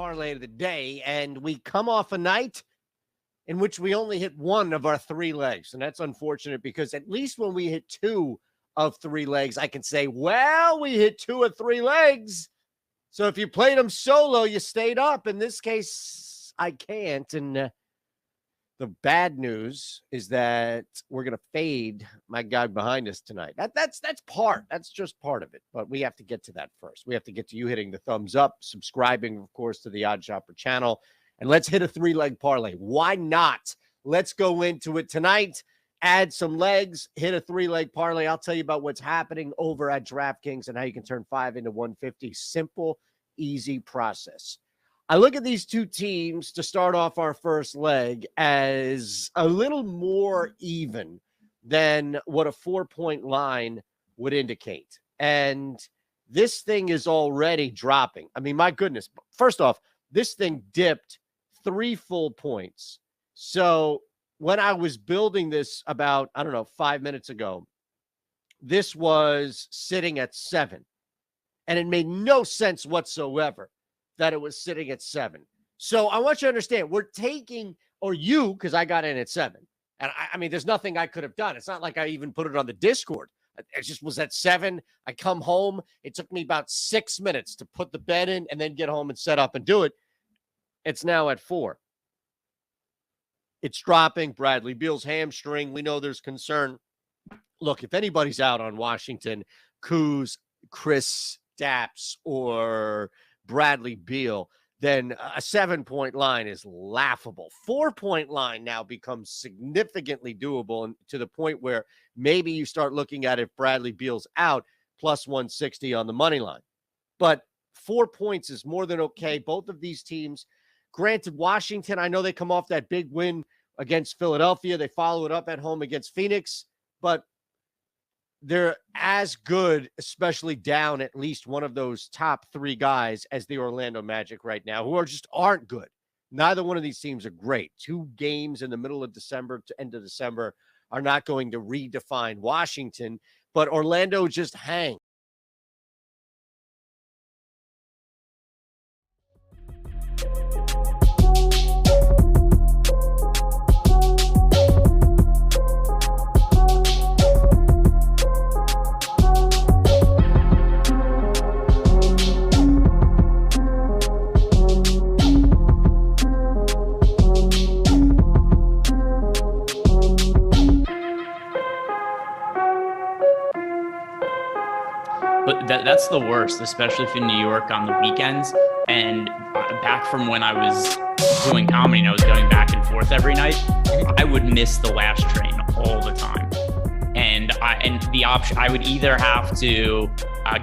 parlay of the day, and we come off a night in which we only hit one of our three legs. And that's unfortunate because at least when we hit two of three legs, I can say, well, we hit two of three legs. So if you played them solo, you stayed up. In this case, I can't. And the bad news is that we're going to fade my guy behind us tonight. That's just part of it. But we have to get to that first. We have to get to you hitting the thumbs up, subscribing, of course, to the Odd Shopper channel. And let's hit a three-leg parlay. Why not? Let's go into it tonight. Add some legs, hit a three-leg parlay. I'll tell you about what's happening over at DraftKings and how you can turn 5 into 150. Simple, easy process. I look at these two teams to start off our first leg as a little more even than what a 4-point line would indicate. And this thing is already dropping. I mean, my goodness. First off, this thing dipped 3 full points. So when I was building this about, 5 minutes ago, this was sitting at 7. And it made no sense whatsoever that it was sitting at 7. So I want you to understand, we're taking, or you, because I got in at 7. And I mean, there's nothing I could have done. It's not like I even put it on the Discord. It just was at 7. I come home. It took me about 6 minutes to put the bet in and then get home and set up and do it. It's now at 4. It's dropping. Bradley Beal's hamstring. We know there's concern. Look, if anybody's out on Washington, Kuz, Chris Dapps, or Bradley Beal, then a 7-point line is laughable. 4-point line now becomes significantly doable, and to the point where maybe you start looking at if Bradley Beal's out, plus 160 on the money line. But 4 points is more than okay. Both of these teams, granted, Washington, I know they come off that big win against Philadelphia. They follow it up at home against Phoenix, but they're as good, especially down at least one of those top 3 guys, as the Orlando Magic right now, who aren't good. Neither one of these teams are great. 2 games in the middle of December to end of December are not going to redefine Washington, but Orlando just hangs. But that's the worst, especially if in New York on the weekends. And back from when I was doing comedy and I was going back and forth every night, I would miss the last train all the time. And the option, I would either have to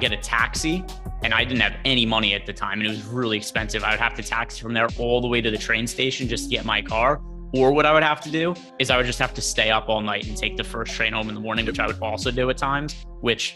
get a taxi, and I didn't have any money at the time, and it was really expensive. I would have to taxi from there all the way to the train station just to get my car. Or what I would have to do is I would just have to stay up all night and take the first train home in the morning, which I would also do at times, which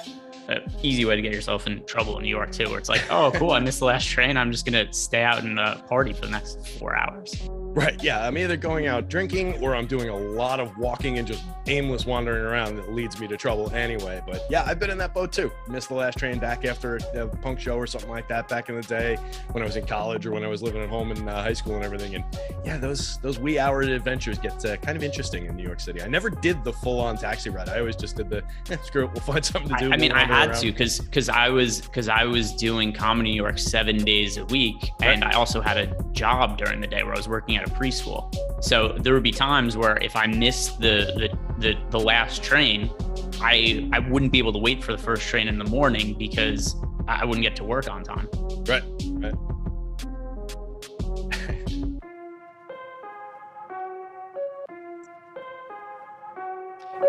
easy way to get yourself in trouble in New York too, where it's like, oh, cool, I missed the last train. I'm just going to stay out and party for the next 4 hours. Right. Yeah. I'm either going out drinking or I'm doing a lot of walking and just aimless wandering around that leads me to trouble anyway. But yeah, I've been in that boat too. Missed the last train back after a punk show or something like that back in the day when I was in college or when I was living at home in high school and everything. And yeah, those wee hour adventures get kind of interesting in New York City. I never did the full on taxi ride. I always just did the screw it, we'll find something to do. I mean, I had to because I was doing comedy in New York 7 days a week, and I also had a job during the day where I was working at a preschool. So there would be times where if I missed the last train, I wouldn't be able to wait for the first train in the morning because I wouldn't get to work on time. Right.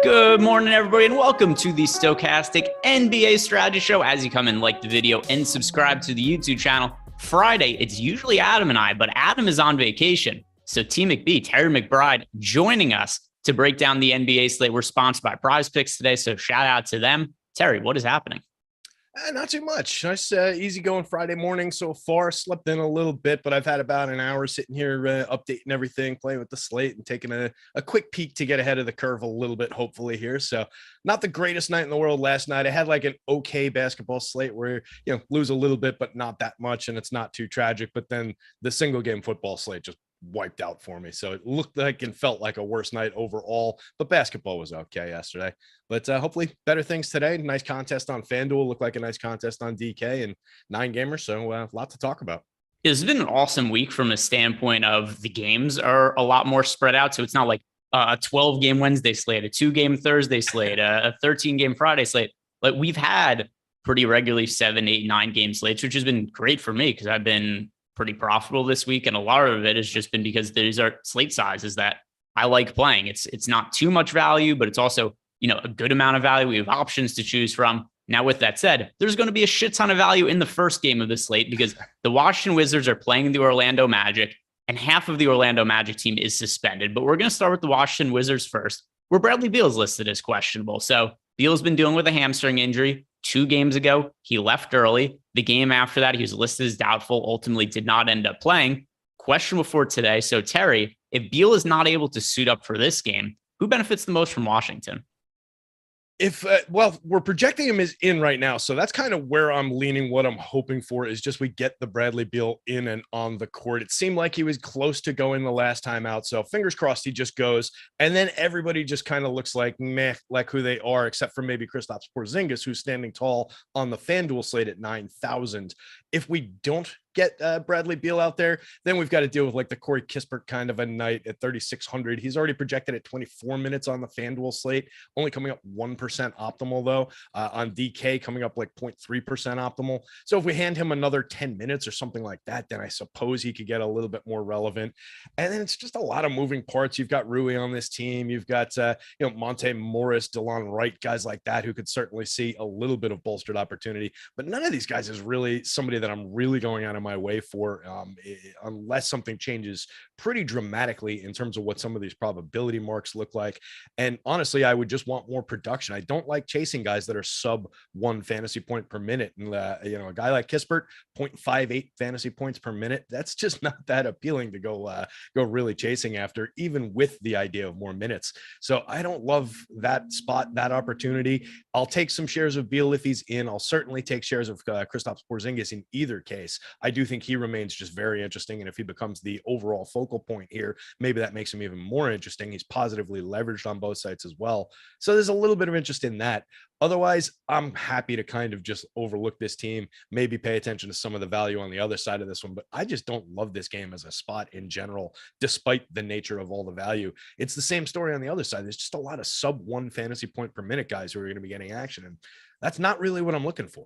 Good morning, everybody, and welcome to the Stokastic NBA Strategy Show. As you come in, like the video and subscribe to the YouTube channel. Friday, it's usually Adam and I, but Adam is on vacation. So T McB, Terry McBride, joining us to break down the NBA slate. We're sponsored by Prize Picks today, so shout out to them. Terry, what is happening? Not too much. Nice, easy going Friday morning so far. Slept in a little bit, but I've had about an hour sitting here updating everything, playing with the slate, and taking a quick peek to get ahead of the curve a little bit, hopefully here. So not the greatest night in the world last night. I had like an okay basketball slate where, lose a little bit, but not that much, and it's not too tragic. But then the single game football slate just wiped out for me. So it looked like and felt like a worse night overall, but basketball was okay yesterday. But hopefully better things today. Nice contest on FanDuel. Looked like a nice contest on DK and 9-gamer. So a lot to talk about. It's been an awesome week from a standpoint of the games are a lot more spread out. So it's not like a 12-game Wednesday slate, a 2-game Thursday slate, a 13-game Friday slate. Like we've had pretty regularly 7, 8, 9-game slates, which has been great for me because I've been pretty profitable this week. And a lot of it has just been because these are slate sizes that I like playing. It's not too much value, but it's also, a good amount of value. We have options to choose from. Now, with that said, there's going to be a shit ton of value in the first game of the slate because the Washington Wizards are playing the Orlando Magic and half of the Orlando Magic team is suspended. But we're going to start with the Washington Wizards first, where Bradley Beal is listed as questionable. So Beal's been dealing with a hamstring injury. 2 games ago, he left early. The game after that, he was listed as doubtful, ultimately did not end up playing. Questionable for today. So, Terry, if Beal is not able to suit up for this game, who benefits the most from Washington? If we're projecting him as in right now, so that's kind of where I'm leaning. What I'm hoping for is just we get the Bradley Beal in and on the court. It seemed like he was close to going the last time out, so fingers crossed he just goes, and then everybody just kind of looks like meh, like who they are, except for maybe Kristaps Porzingis, who's standing tall on the FanDuel slate at 9,000. If we don't get Bradley Beal out there, then we've got to deal with like the Corey Kispert kind of a night at 3,600. He's already projected at 24 minutes on the FanDuel slate, only coming up 1% optimal though. On DK coming up like 0.3% optimal. So if we hand him another 10 minutes or something like that, then I suppose he could get a little bit more relevant. And then it's just a lot of moving parts. You've got Rui on this team. You've got Monte Morris, DeLon Wright, guys like that who could certainly see a little bit of bolstered opportunity. But none of these guys is really somebody that I'm really going out of my way for, unless something changes pretty dramatically in terms of what some of these probability marks look like. And honestly, I would just want more production. I don't like chasing guys that are sub 1 fantasy point per minute. And a guy like Kispert, 0.58 fantasy points per minute, that's just not that appealing to go really chasing after, even with the idea of more minutes. So I don't love that spot, that opportunity. I'll take some shares of Beal if he's in. I'll certainly take shares of Kristaps Porzingis in either case. I do think he remains just very interesting. And if he becomes the overall focal point here, maybe that makes him even more interesting. He's positively leveraged on both sides as well. So there's a little bit of interest in that. Otherwise, I'm happy to kind of just overlook this team, maybe pay attention to some of the value on the other side of this one. But I just don't love this game as a spot in general, despite the nature of all the value. It's the same story on the other side. There's just a lot of sub 1 fantasy point per minute guys who are going to be getting action. And that's not really what I'm looking for.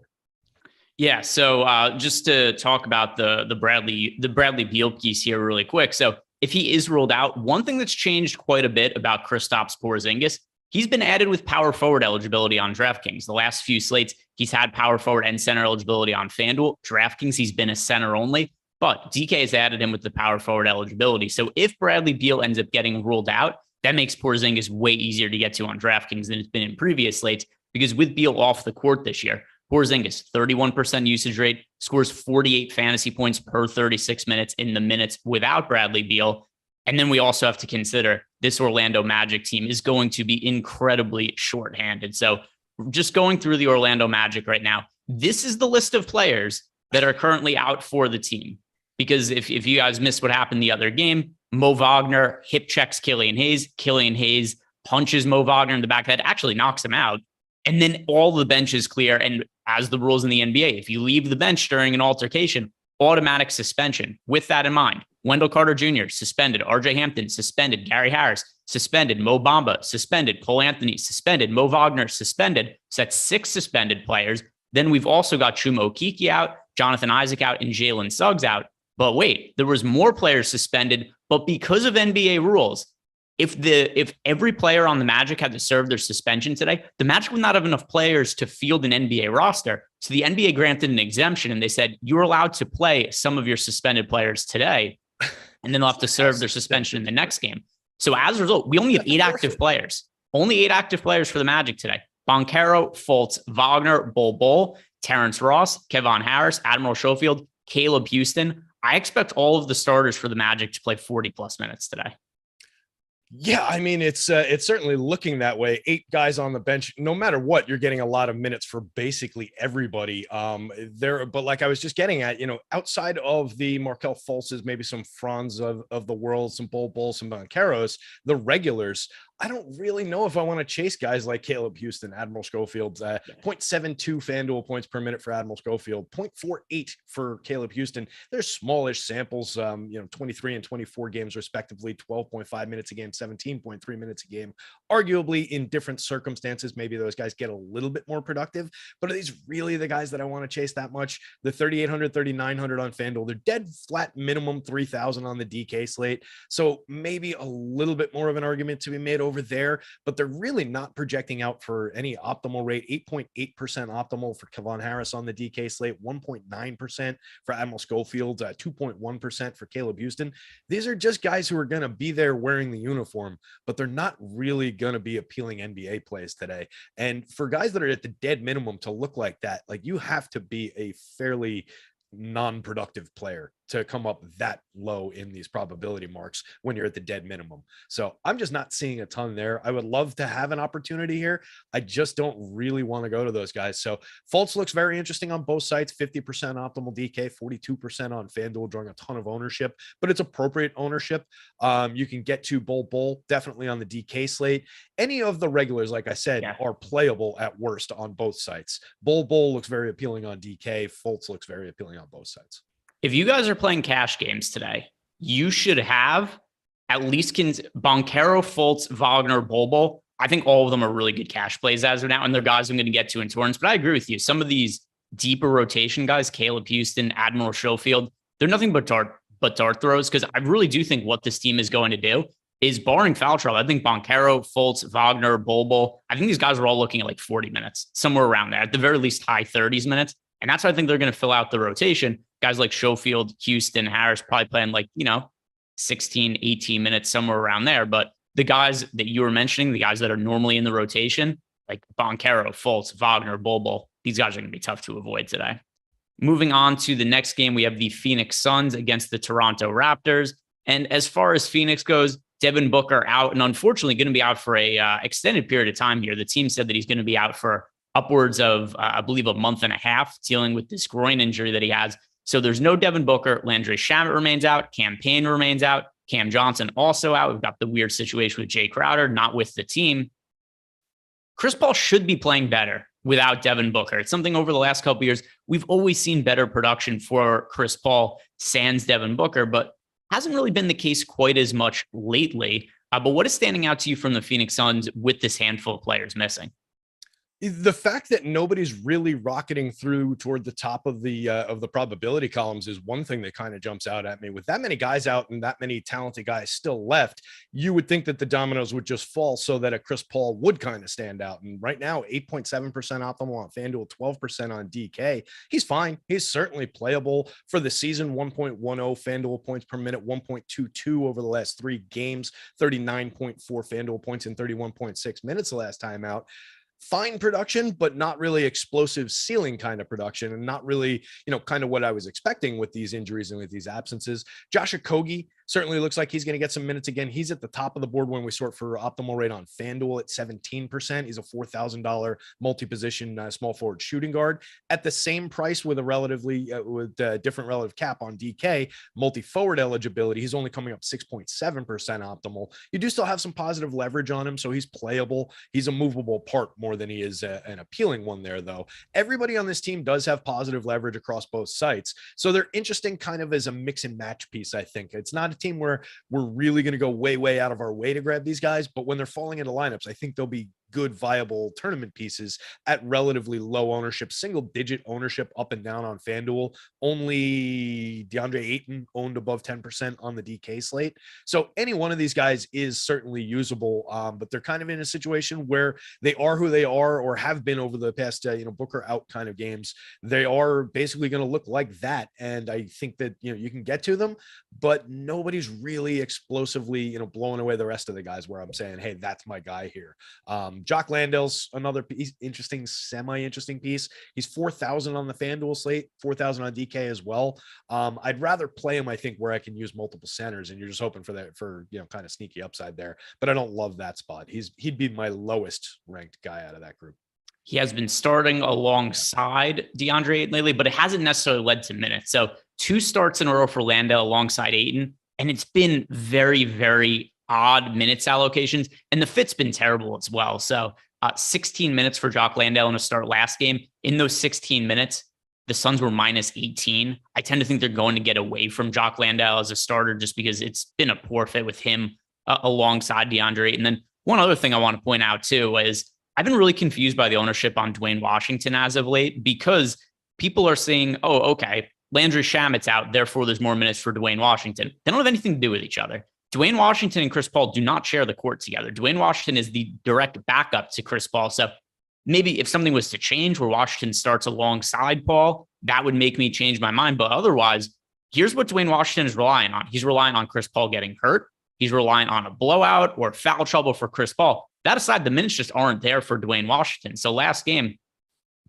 Yeah. So just to talk about the Bradley Beal piece here really quick. So if he is ruled out, one thing that's changed quite a bit about Kristaps Porzingis, he's been added with power forward eligibility on DraftKings. The last few slates, he's had power forward and center eligibility on FanDuel. DraftKings, he's been a center only, but DK has added him with the power forward eligibility. So if Bradley Beal ends up getting ruled out, that makes Porzingis way easier to get to on DraftKings than it's been in previous slates, because with Beal off the court this year, Porzingis, 31% usage rate, scores 48 fantasy points per 36 minutes in the minutes without Bradley Beal. And then we also have to consider this Orlando Magic team is going to be incredibly shorthanded. So just going through the Orlando Magic right now, this is the list of players that are currently out for the team. Because if you guys missed what happened the other game, Mo Wagner hip checks Killian Hayes punches Mo Wagner in the back of the head, actually knocks him out. And then all the bench is clear. And as the rules in the NBA, if you leave the bench during an altercation, automatic suspension. With that in mind, Wendell Carter Jr. suspended, RJ Hampton suspended, Gary Harris suspended, Mo Bamba suspended, Cole Anthony suspended, Mo Wagner suspended. So that's 6 suspended players. Then we've also got Chuma Okeke out, Jonathan Isaac out, and Jalen Suggs out. But wait, there was more players suspended, but because of NBA rules, if every player on the Magic had to serve their suspension today, the Magic would not have enough players to field an NBA roster. So the NBA granted an exemption and they said, you're allowed to play some of your suspended players today, and then they'll have to serve their suspension in the next game. So as a result, we only have 8 active players. Only 8 active players for the Magic today. Boncaro, Fultz, Wagner, Bol, Terrence Ross, Kevon Harris, Admiral Schofield, Caleb Houston. I expect all of the starters for the Magic to play 40 plus minutes today. Yeah, I mean, it's certainly looking that way. 8 guys on the bench, no matter what, you're getting a lot of minutes for basically everybody there. But like I was just getting at, outside of the Markelle Fultzes, maybe some Franz of the world, some Bol, some Bancheros, the regulars, I don't really know if I want to chase guys like Caleb Houston, Admiral Schofield, 0.72 FanDuel points per minute for Admiral Schofield, 0.48 for Caleb Houston. They're smallish samples, 23 and 24 games respectively, 12.5 minutes a game, 17.3 minutes a game. Arguably in different circumstances, maybe those guys get a little bit more productive, but are these really the guys that I want to chase that much? The 3,800, 3,900 on FanDuel, they're dead flat minimum 3,000 on the DK slate. So maybe a little bit more of an argument to be made over there, but they're really not projecting out for any optimal rate. 8.8% optimal for Kevon Harris on the DK slate, 1.9% for Admiral Schofield, 2.1% for Caleb Houston. These are just guys who are going to be there wearing the uniform, but they're not really going to be appealing NBA plays today. And for guys that are at the dead minimum to look like that, like you have to be a fairly non-productive player to come up that low in these probability marks when you're at the dead minimum. So I'm just not seeing a ton there. I would love to have an opportunity here. I just don't really want to go to those guys. So Fultz looks very interesting on both sides, 50% optimal DK, 42% on FanDuel, drawing a ton of ownership, but it's appropriate ownership. You can get to Bol definitely on the DK slate. Any of the regulars, like I said, are playable at worst on both sites. Bol looks very appealing on DK. Fultz looks very appealing on both sides. If you guys are playing cash games today, you should have at least Boncaro, Fultz, Wagner, Bol. I think all of them are really good cash plays as of now, and they're guys I'm going to get to in tournaments. But I agree with you. Some of these deeper rotation guys, Caleb Houston, Admiral Schofield, they're nothing but dart throws, because I really do think what this team is going to do is, barring foul trouble, I think Boncaro, Fultz, Wagner, Bol, I think these guys are all looking at like 40 minutes, somewhere around there, at the very least high 30s minutes. And that's why I think they're going to fill out the rotation. Guys like Schofield, Houston, Harris probably playing 16, 18 minutes, somewhere around there. But the guys that you were mentioning, the guys that are normally in the rotation, like Boncaro, Fultz, Wagner, Bol, these guys are going to be tough to avoid today. Moving on to the next game, we have the Phoenix Suns against the Toronto Raptors. And as far as Phoenix goes, Devin Booker out, and unfortunately going to be out for a extended period of time here. The team said that he's going to be out for upwards of, I believe, a month and a half, dealing with this groin injury that he has. So there's no Devin Booker. Landry Shamet remains out. Cam Payne remains out. Cam Johnson also out. We've got the weird situation with Jay Crowder, not with the team. Chris Paul should be playing better without Devin Booker. It's something over the last couple of years. We've always seen better production for Chris Paul sans Devin Booker, but hasn't really been the case quite as much lately. But what is standing out to you from the Phoenix Suns with this handful of players missing? The fact that nobody's really rocketing through toward the top of the probability columns is one thing that kind of jumps out at me. With that many guys out and that many talented guys still left, you would think that the dominoes would just fall so that a Chris Paul would kind of stand out. And right now, 8.7% optimal on FanDuel, 12% on DK. He's fine. He's certainly playable for the season. 1.10 FanDuel points per minute, 1.22 over the last 3 games, 39.4 FanDuel points in 31.6 minutes the last time out. Fine production, but not really explosive ceiling kind of production, and not really, kind of what I was expecting with these injuries and with these absences. Josh Okogie certainly looks like he's going to get some minutes again. He's at the top of the board when we sort for optimal rate on FanDuel at 17%. He's a $4,000 multi-position small forward shooting guard at the same price with a relatively different relative cap on DK multi-forward eligibility. He's only coming up 6.7% optimal. You do still have some positive leverage on him, so he's playable. He's a movable part more than he is an appealing one there, though. Everybody on this team does have positive leverage across both sites, so they're interesting kind of as a mix and match piece. I think it's not a team where we're really going to go way out of our way to grab these guys, but when they're falling into lineups, I think they'll be good, viable tournament pieces at relatively low ownership, single digit ownership up and down on FanDuel. Only DeAndre Ayton owned above 10% on the DK slate. So any one of these guys is certainly usable, but they're kind of in a situation where they are who they are or have been over the past, Booker out kind of games. They are basically going to look like that. And I think that, you can get to them, but nobody's really explosively, blowing away the rest of the guys where I'm saying, hey, that's my guy here. Jock Landale's another piece, interesting, semi-interesting piece. He's 4,000 on the FanDuel slate, 4,000 on DK as well. I'd rather play him, I think, where I can use multiple centers, and you're just hoping for that, for, you know, kind of sneaky upside there. But I don't love that spot. He'd be my lowest ranked guy out of that group. He has been starting alongside DeAndre Ayton lately, but it hasn't necessarily led to minutes. So 2 starts in a row for Landale alongside Ayton, and it's been very, very odd minutes allocations, and the fit's been terrible as well. So 16 minutes for Jock Landale in a start last game. In those 16 minutes, the Suns were minus 18. I tend to think they're going to get away from Jock Landale as a starter just because it's been a poor fit with him alongside DeAndre. And then one other thing I want to point out too is I've been really confused by the ownership on Dwayne Washington as of late, because people are saying, oh, okay, Landry Shamit's out, therefore there's more minutes for Dwayne Washington. They don't have anything to do with each other. Dwayne Washington and Chris Paul do not share the court together. Dwayne Washington is the direct backup to Chris Paul. So maybe if something was to change where Washington starts alongside Paul, that would make me change my mind. But otherwise, here's what Dwayne Washington is relying on. He's relying on Chris Paul getting hurt. He's relying on a blowout or foul trouble for Chris Paul. That aside, the minutes just aren't there for Dwayne Washington. So last game,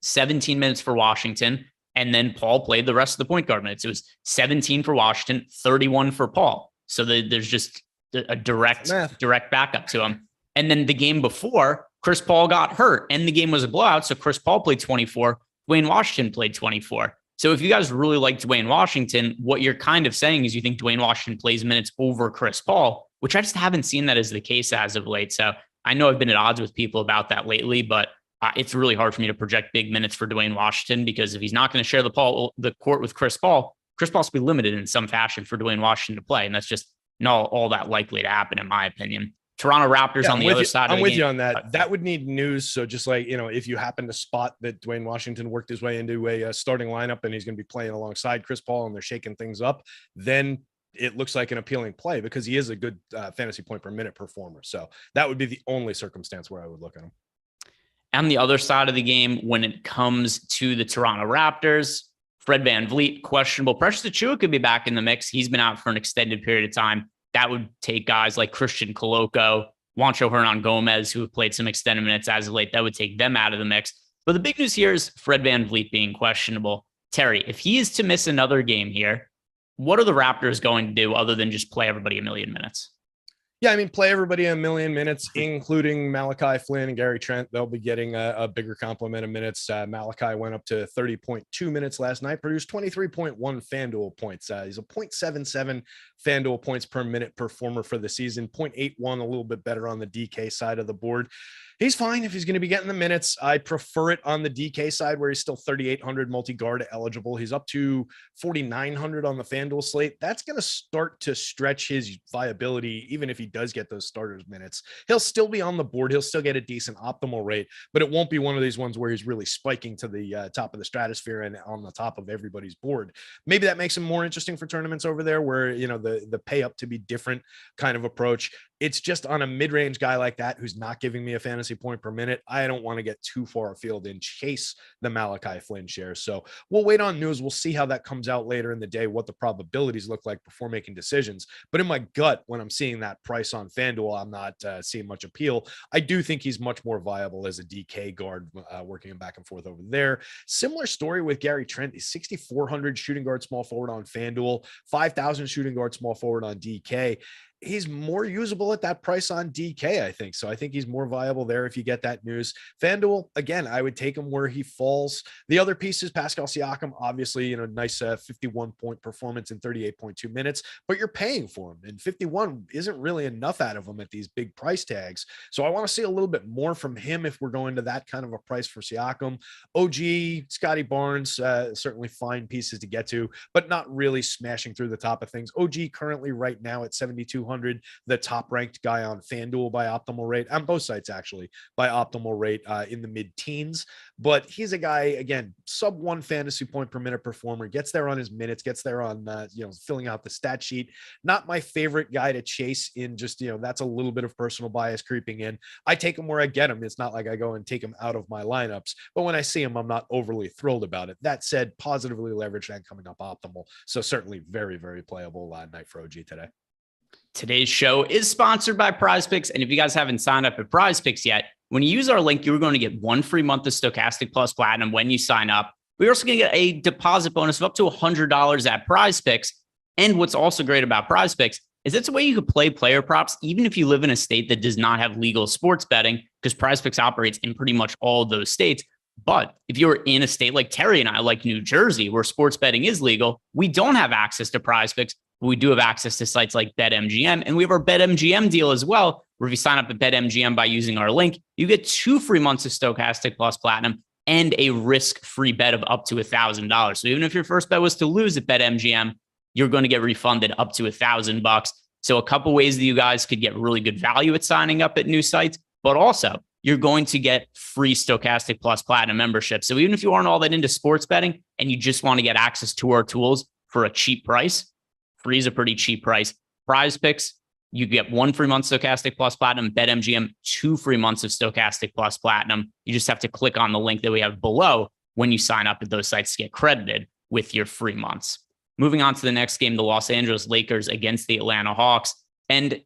17 minutes for Washington, and then Paul played the rest of the point guard minutes. It was 17 for Washington, 31 for Paul. So there's just a direct backup to him. And then the game before, Chris Paul got hurt and the game was a blowout. So Chris Paul played 24. Dwayne Washington played 24. So if you guys really like Dwayne Washington, what you're kind of saying is you think Dwayne Washington plays minutes over Chris Paul, which I just haven't seen that as the case as of late. So I know I've been at odds with people about that lately, but it's really hard for me to project big minutes for Dwayne Washington, because if he's not going to share the court with Chris Paul's going to be limited in some fashion for Dwayne Washington to play. And that's just not all that likely to happen, in my opinion. Toronto Raptors on the other side of the game. I'm with you on that. That would need news. So just like, you know, if you happen to spot that Dwayne Washington worked his way into a starting lineup and he's going to be playing alongside Chris Paul and they're shaking things up, then it looks like an appealing play, because he is a good fantasy point per minute performer. So that would be the only circumstance where I would look at him. On the other side of the game, when it comes to the Toronto Raptors, Fred VanVleet, questionable. Precious Achiuwa could be back in the mix. He's been out for an extended period of time. That would take guys like Christian Coloco, Juancho Hernan-Gomez, who have played some extended minutes as of late. That would take them out of the mix. But the big news here is Fred VanVleet being questionable. Terry, if he is to miss another game here, what are the Raptors going to do other than just play everybody a million minutes? Yeah, I mean, play everybody a million minutes, including Malachi Flynn and Gary Trent. They'll be getting a bigger complement of minutes. Malachi went up to 30.2 minutes last night, produced 23.1 FanDuel points. He's a 0.77 FanDuel points per minute performer for the season, 0.81, a little bit better on the DK side of the board. He's fine if he's going to be getting the minutes. I prefer it on the DK side, where he's still 3,800 multi-guard eligible. He's up to 4,900 on the FanDuel slate. That's going to start to stretch his viability. Even if he does get those starters minutes, he'll still be on the board. He'll still get a decent optimal rate, but it won't be one of these ones where he's really spiking to the top of the stratosphere and on the top of everybody's board. Maybe that makes him more interesting for tournaments over there, where, you know, the pay up to be different kind of approach. It's just on a mid-range guy like that who's not giving me a fantasy point per minute, I don't want to get too far afield and chase the Malachi Flynn shares. So we'll wait on news. We'll see how that comes out later in the day, what the probabilities look like before making decisions. But in my gut, when I'm seeing that price on FanDuel, I'm not seeing much appeal. I do think he's much more viable as a DK guard, working him back and forth over there. Similar story with Gary Trent. He's 6,400 shooting guard small forward on FanDuel, 5,000 shooting guard small forward on DK. He's more usable at that price on DK, I think. So I think he's more viable there if you get that news. FanDuel, again, I would take him where he falls. The other piece is Pascal Siakam, obviously, you know, nice 51-point performance in 38.2 minutes, but you're paying for him. And 51 isn't really enough out of him at these big price tags. So I want to see a little bit more from him if we're going to that kind of a price for Siakam. OG, Scotty Barnes, certainly fine pieces to get to, but not really smashing through the top of things. OG currently right now at 7,200. The top ranked guy on FanDuel by optimal rate, on both sites actually, by optimal rate in the mid-teens. But he's a guy, again, sub 1 fantasy point per minute performer, gets there on his minutes, gets there on filling out the stat sheet. Not my favorite guy to chase in just, that's a little bit of personal bias creeping in. I take him where I get him. It's not like I go and take him out of my lineups, but when I see him, I'm not overly thrilled about it. That said, positively leveraged and coming up optimal. So certainly very, very playable night for OG today. Today's show is sponsored by PrizePicks, and if you guys haven't signed up at PrizePicks yet, when you use our link, you're going to get 1 free month of Stokastic Plus Platinum when you sign up. We're also going to get a deposit bonus of up to $100 at PrizePicks. And what's also great about PrizePicks is it's a way you could play player props even if you live in a state that does not have legal sports betting, because PrizePicks operates in pretty much all of those states. But if you're in a state like Terry and I, like New Jersey, where sports betting is legal, we don't have access to PrizePicks. We do have access to sites like BetMGM, and we have our BetMGM deal as well, where if you sign up at BetMGM by using our link, you get 2 free months of Stokastic Plus Platinum and a risk-free bet of up to $1,000. So even if your first bet was to lose at BetMGM, you're going to get refunded up to $1,000. So a couple ways that you guys could get really good value at signing up at new sites, but also you're going to get free Stokastic Plus Platinum membership. So even if you aren't all that into sports betting and you just want to get access to our tools for a cheap price, free is a pretty cheap price. PrizePicks, you get 1 free month Stokastic Plus Platinum. BetMGM, 2 free months of Stokastic Plus Platinum. You just have to click on the link that we have below when you sign up at those sites to get credited with your free months. Moving on to the next game, the Los Angeles Lakers against the Atlanta Hawks. And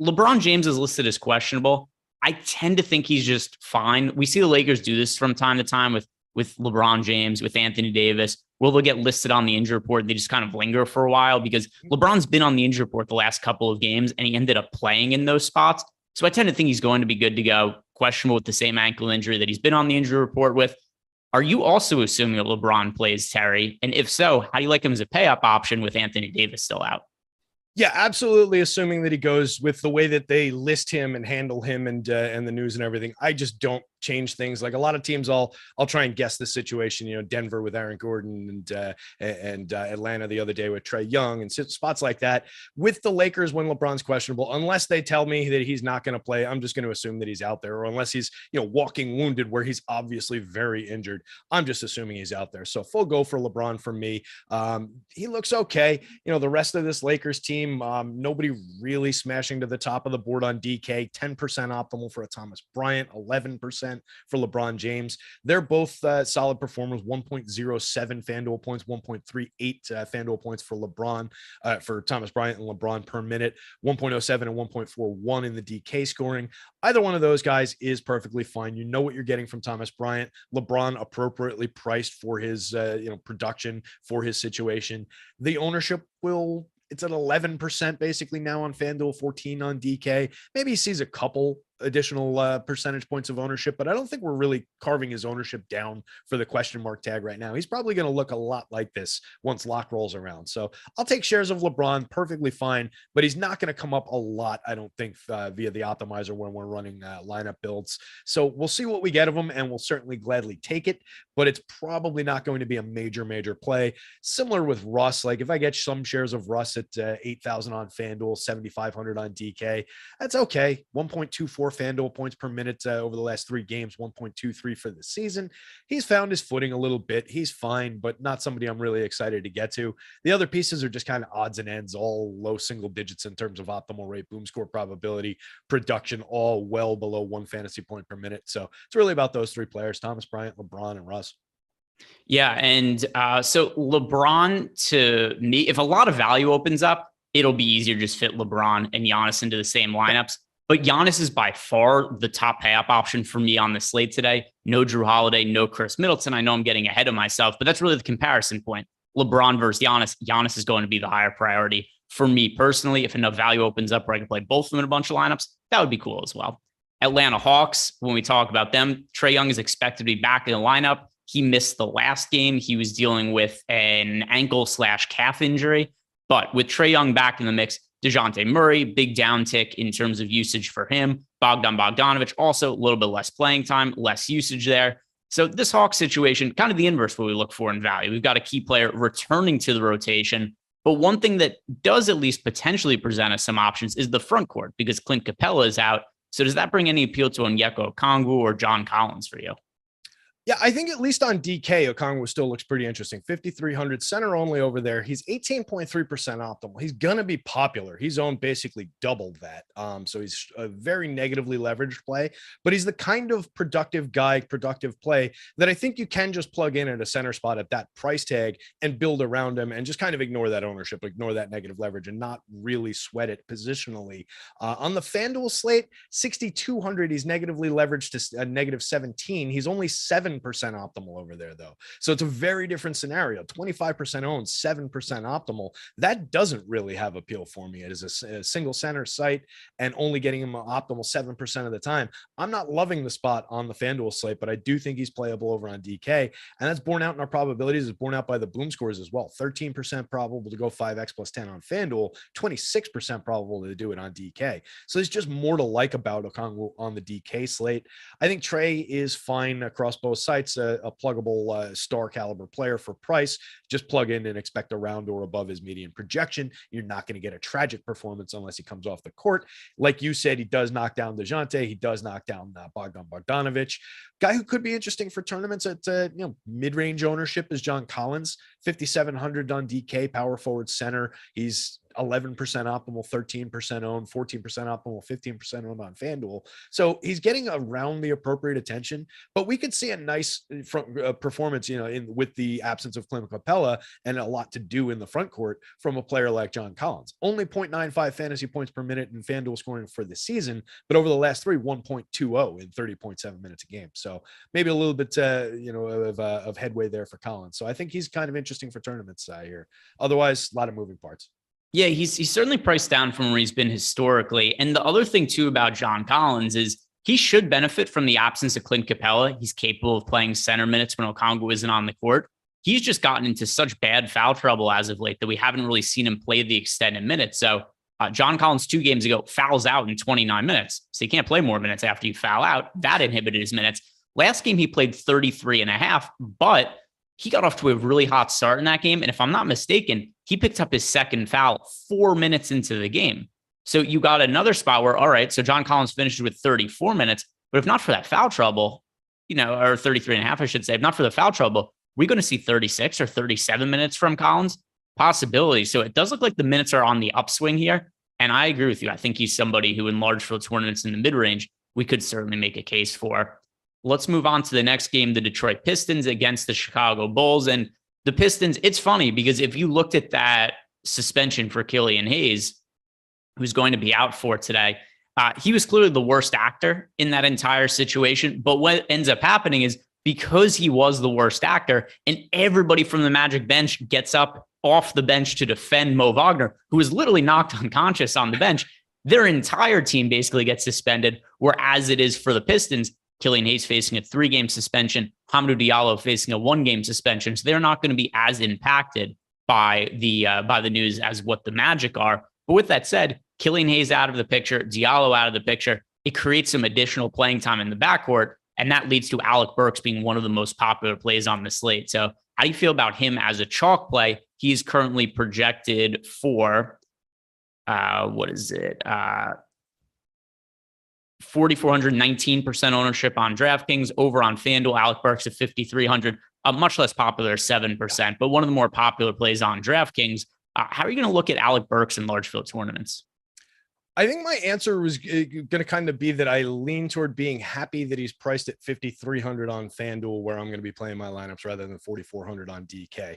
LeBron James is listed as questionable. I tend to think he's just fine. We see the Lakers do this from time to time with LeBron James, with Anthony Davis. Will they get listed on the injury report? They just kind of linger for a while because LeBron's been on the injury report the last couple of games and he ended up playing in those spots. So I tend to think he's going to be good to go. Questionable with the same ankle injury that he's been on the injury report with. Are you also assuming that LeBron plays, Terry? And if so, how do you like him as a pay-up option with Anthony Davis still out? Yeah, absolutely. Assuming that he goes with the way that they list him and handle him and the news and everything. I just don't change things. Like a lot of teams, I'll try and guess the situation. You know, Denver with Aaron Gordon and Atlanta the other day with Trae Young and spots like that. With the Lakers, when LeBron's questionable, unless they tell me that he's not going to play, I'm just going to assume that he's out there. Or unless he's walking wounded, where he's obviously very injured, I'm just assuming he's out there. So full go for LeBron for me. He looks okay. The rest of this Lakers team, nobody really smashing to the top of the board on DK. 10% optimal for a Thomas Bryant, 11% for LeBron James. They're both solid performers. 1.07 FanDuel points, 1.38 FanDuel points for LeBron, for Thomas Bryant and LeBron per minute, 1.07 and 1.41 in the DK scoring. Either one of those guys is perfectly fine. You know what you're getting from Thomas Bryant. LeBron appropriately priced for his production, for his situation. The ownership it's at 11% basically now on FanDuel, 14 on DK. Maybe he sees a couple additional percentage points of ownership, but I don't think we're really carving his ownership down for the question mark tag right now. He's probably going to look a lot like this once lock rolls around. So I'll take shares of LeBron, perfectly fine, but he's not going to come up a lot, I don't think, via the optimizer when we're running lineup builds. So we'll see what we get of him, and we'll certainly gladly take it, but it's probably not going to be a major play. Similar with Russ, like if I get some shares of Russ at 8,000 on FanDuel, 7,500 on DK, that's okay. 1.24 FanDuel points per minute over the last 3 games, 1.23 for the season. He's found his footing a little bit. He's fine, but not somebody I'm really excited to get to. The other pieces are just kind of odds and ends, all low single digits in terms of optimal rate, boom score probability, production, all well below 1 fantasy point per minute. So it's really about those 3 players, Thomas Bryant, LeBron, and Russ. Yeah. And so LeBron, to me, if a lot of value opens up, it'll be easier to just fit LeBron and Giannis into the same lineups. But Giannis is by far the top pay-up option for me on the slate today. No Drew Holiday, no Chris Middleton. I know I'm getting ahead of myself, but that's really the comparison point. LeBron versus Giannis. Giannis is going to be the higher priority for me personally. If enough value opens up where I can play both of them in a bunch of lineups, that would be cool as well. Atlanta Hawks, when we talk about them, Trae Young is expected to be back in the lineup. He missed the last game. He was dealing with an ankle/calf injury. But with Trae Young back in the mix, DeJounte Murray, big downtick in terms of usage for him. Bogdan Bogdanovic, also a little bit less playing time, less usage there. So this Hawks situation, kind of the inverse of what we look for in value. We've got a key player returning to the rotation. But one thing that does at least potentially present us some options is the front court, because Clint Capella is out. So does that bring any appeal to Onyeka Okongwu or John Collins for you? Yeah, I think at least on DK, Okongwu still looks pretty interesting. 5,300 center only over there. He's 18.3% optimal. He's going to be popular. He's owned basically doubled that. So he's a very negatively leveraged play, but he's the kind of productive guy, productive play that I think you can just plug in at a center spot at that price tag and build around him and just kind of ignore that ownership, ignore that negative leverage and not really sweat it positionally. On the FanDuel slate, 6,200, he's negatively leveraged to a negative 17. He's only 7% optimal over there though. So it's a very different scenario. 25% owned, 7% optimal. That doesn't really have appeal for me. It is a single center site and only getting him optimal 7% of the time. I'm not loving the spot on the FanDuel slate, but I do think he's playable over on DK. And that's borne out in our probabilities. It's borne out by the boom scores as well. 13% probable to go 5x plus 10 on FanDuel, 26% probable to do it on DK. So there's just more to like about Okongwu on the DK slate. I think Trey is fine across both sites, a pluggable star caliber player for price. Just plug in and expect around or above his median projection. You're not going to get a tragic performance unless he comes off the court. Like you said, he does knock down DeJounte. He does knock down Bogdan Bogdanovic. Guy who could be interesting for tournaments at mid-range ownership is John Collins, 5,700 on DK, power forward center. He's 11% optimal, 13% owned, 14% optimal, 15% owned on FanDuel. So he's getting around the appropriate attention, but we could see a nice performance, with the absence of Clint Capella and a lot to do in the front court from a player like John Collins. Only 0.95 fantasy points per minute in FanDuel scoring for the season, but over the last three, 1.20 in 30.7 minutes a game. So maybe a little bit, of headway there for Collins. So I think he's kind of interesting for tournaments here. Otherwise, a lot of moving parts. Yeah, he's certainly priced down from where he's been historically. And the other thing, too, about John Collins is he should benefit from the absence of Clint Capella. He's capable of playing center minutes when Okongwu isn't on the court. He's just gotten into such bad foul trouble as of late that we haven't really seen him play the extended minutes. So John Collins 2 games ago fouls out in 29 minutes. So he can't play more minutes after you foul out. That inhibited his minutes. Last game, he played 33 and a half, but he got off to a really hot start in that game. And if I'm not mistaken, he picked up his second foul 4 minutes into the game. So you got another spot where, all right, so John Collins finishes with 34 minutes, but if not for that foul trouble, or 33 and a half, I should say, if not for the foul trouble, we're going to see 36 or 37 minutes from Collins? Possibility. So it does look like the minutes are on the upswing here. And I agree with you. I think he's somebody who in large field tournaments in the mid-range, we could certainly make a case for. Let's move on to the next game, the Detroit Pistons against the Chicago Bulls. And the Pistons, it's funny because if you looked at that suspension for Killian Hayes, who's going to be out for today, he was clearly the worst actor in that entire situation. But what ends up happening is because he was the worst actor and everybody from the Magic bench gets up off the bench to defend Mo Wagner, who was literally knocked unconscious on the bench, their entire team basically gets suspended. Whereas it is for the Pistons, Killian Hayes facing a 3-game suspension, Hamidou Diallo facing a 1-game suspension. So they're not going to be as impacted by the news as what the Magic are. But with that said, Killian Hayes out of the picture, Diallo out of the picture, it creates some additional playing time in the backcourt. And that leads to Alec Burks being one of the most popular plays on the slate. So how do you feel about him as a chalk play? He's currently projected for, 4,400, 19% ownership on DraftKings. Over on FanDuel, Alec Burks at 5,300, much less popular, 7%, but one of the more popular plays on DraftKings. How are you going to look at Alec Burks in large field tournaments? I think my answer was going to kind of be that I lean toward being happy that he's priced at 5,300 on FanDuel, where I'm going to be playing my lineups rather than 4,400 on DK.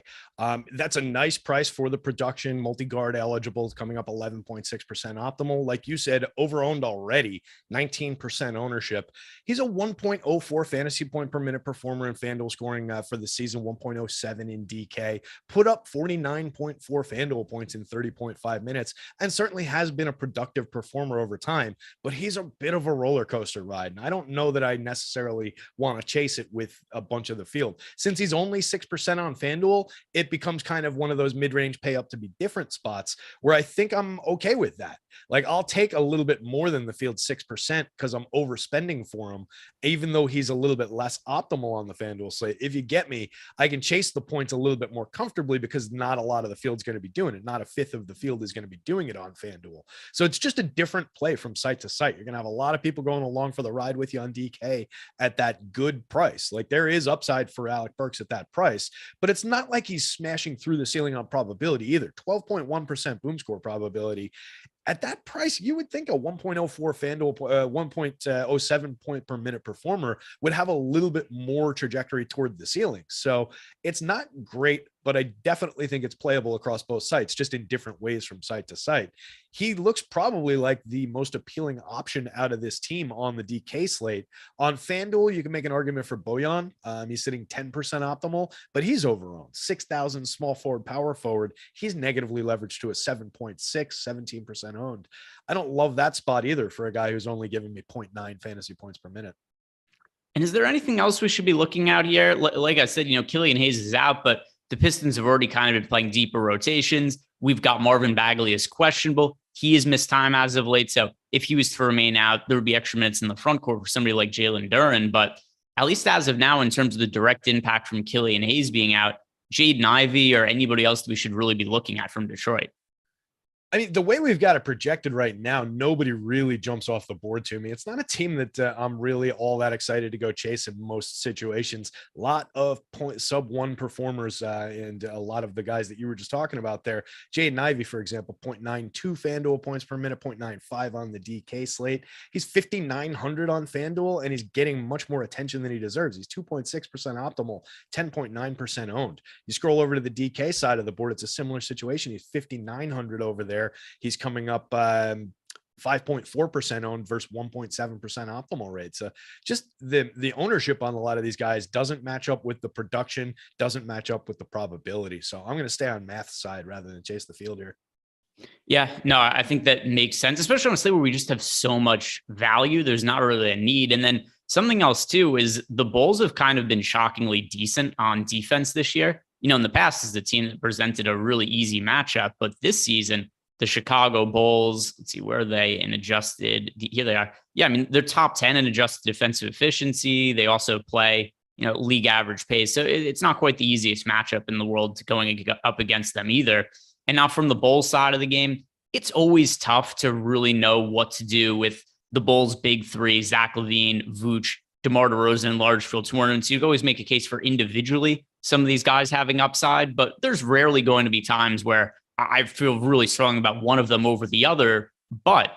That's a nice price for the production. Multi-guard eligible, coming up 11.6% optimal. Like you said, over-owned already, 19% ownership. He's a 1.04 fantasy point per minute performer in FanDuel scoring for the season, 1.07 in DK. Put up 49.4 FanDuel points in 30.5 minutes, and certainly has been a productive performer over time, but he's a bit of a roller coaster ride. And I don't know that I necessarily want to chase it with a bunch of the field. Since he's only 6% on FanDuel, it becomes kind of one of those mid-range pay up to be different spots where I think I'm okay with that. Like I'll take a little bit more than the field 6% because I'm overspending for him, even though he's a little bit less optimal on the FanDuel slate. If you get me, I can chase the points a little bit more comfortably because not a lot of the field's going to be doing it. Not a fifth of the field is going to be doing it on FanDuel. So it's just a a different play from site to site. You're going to have a lot of people going along for the ride with you on DK at that good price. Like there is upside for Alec Burks at that price, but it's not like he's smashing through the ceiling on probability either. 12.1% boom score probability. At that price, you would think a 1.04 FanDuel, 1.07 point per minute performer would have a little bit more trajectory toward the ceiling. So it's not great, but I definitely think it's playable across both sites, just in different ways from site to site. He looks probably like the most appealing option out of this team on the DK slate. On FanDuel, you can make an argument for Bojan. He's sitting 10% optimal, but he's overowned. 6,000 small forward, power forward. He's negatively leveraged to a 7.6, 17% owned. I don't love that spot either for a guy who's only giving me 0.9 fantasy points per minute. And is there anything else we should be looking out here? Like I said, Killian Hayes is out, but the Pistons have already kind of been playing deeper rotations. We've got Marvin Bagley as questionable. He has missed time as of late. So if he was to remain out, there would be extra minutes in the front court for somebody like Jalen Duren. But at least as of now, in terms of the direct impact from Killian Hayes being out, Jaden Ivey or anybody else that we should really be looking at from Detroit. I mean, the way we've got it projected right now, nobody really jumps off the board to me. It's not a team that I'm really all that excited to go chase in most situations. A lot of sub one performers and a lot of the guys that you were just talking about there. Jaden Ivey, for example, 0.92 FanDuel points per minute, 0.95 on the DK slate. He's 5,900 on FanDuel, and he's getting much more attention than he deserves. He's 2.6% optimal, 10.9% owned. You scroll over to the DK side of the board, it's a similar situation. He's 5,900 over there. He's coming up 5.4% owned versus 1.7% optimal rate. So just the ownership on a lot of these guys doesn't match up with the production, doesn't match up with the probability. So I'm going to stay on math side rather than chase the field here. Yeah, no, I think that makes sense, especially on a slate where we just have so much value. There's not really a need. And then something else too is the Bulls have kind of been shockingly decent on defense this year. In the past, this is the team that presented a really easy matchup, but this season, the Chicago Bulls, let's see, where are they in adjusted? Here they are. Yeah, I mean, they're top 10 in adjusted defensive efficiency. They also play, league average pace. So it's not quite the easiest matchup in the world to going up against them either. And now from the Bulls side of the game, it's always tough to really know what to do with the Bulls' big three, Zach LaVine, Vooch, DeMar DeRozan in large field tournaments. You can always make a case for individually some of these guys having upside, but there's rarely going to be times where I feel really strong about one of them over the other. But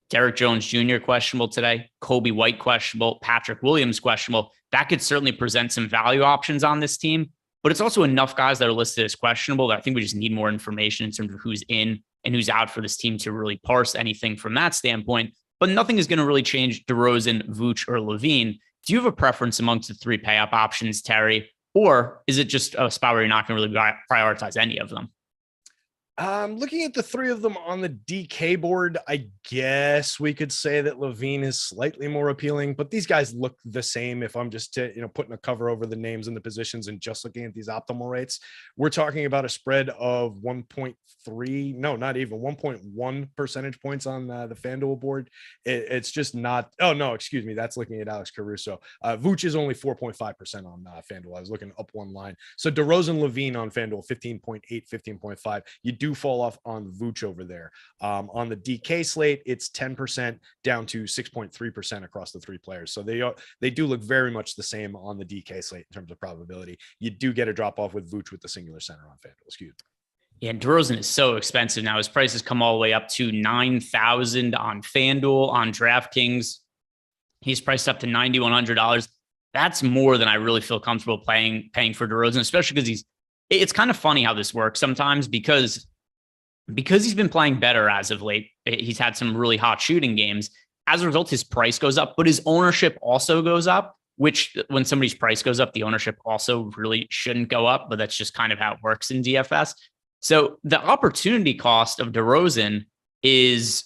Derek Jones Jr. questionable today, Kobe White questionable, Patrick Williams questionable. That could certainly present some value options on this team, but it's also enough guys that are listed as questionable that I think we just need more information in terms of who's in and who's out for this team to really parse anything from that standpoint. But nothing is going to really change DeRozan, Vooch, or LaVine. Do you have a preference amongst the three pay-up options, Terry? Or is it just a spot where you're not going to really prioritize any of them? Looking at the three of them on the DK board, I guess we could say that LaVine is slightly more appealing, but these guys look the same. If I'm just, putting a cover over the names and the positions and just looking at these optimal rates, we're talking about a spread of 1.3, no, not even 1.1 percentage points on the FanDuel board. It's just not, oh no, excuse me. That's looking at Alex Caruso. Vooch is only 4.5% on FanDuel. I was looking up one line. So DeRozan LaVine on FanDuel, 15.8, 15.5. You do fall off on Vooch over there. On the DK slate, it's 10% down to 6.3% across the three players. So they do look very much the same on the DK slate in terms of probability. You do get a drop off with Vooch with the singular center on FanDuel. Excuse me. Yeah, DeRozan is so expensive now. His prices come all the way up to $9,000 on FanDuel. On DraftKings, he's priced up to $9,100. That's more than I really feel comfortable paying for DeRozan, especially because it's kind of funny how this works sometimes because he's been playing better as of late. He's had some really hot shooting games. As a result, his price goes up, but his ownership also goes up, which when somebody's price goes up, the ownership also really shouldn't go up, but that's just kind of how it works in DFS. So the opportunity cost of DeRozan is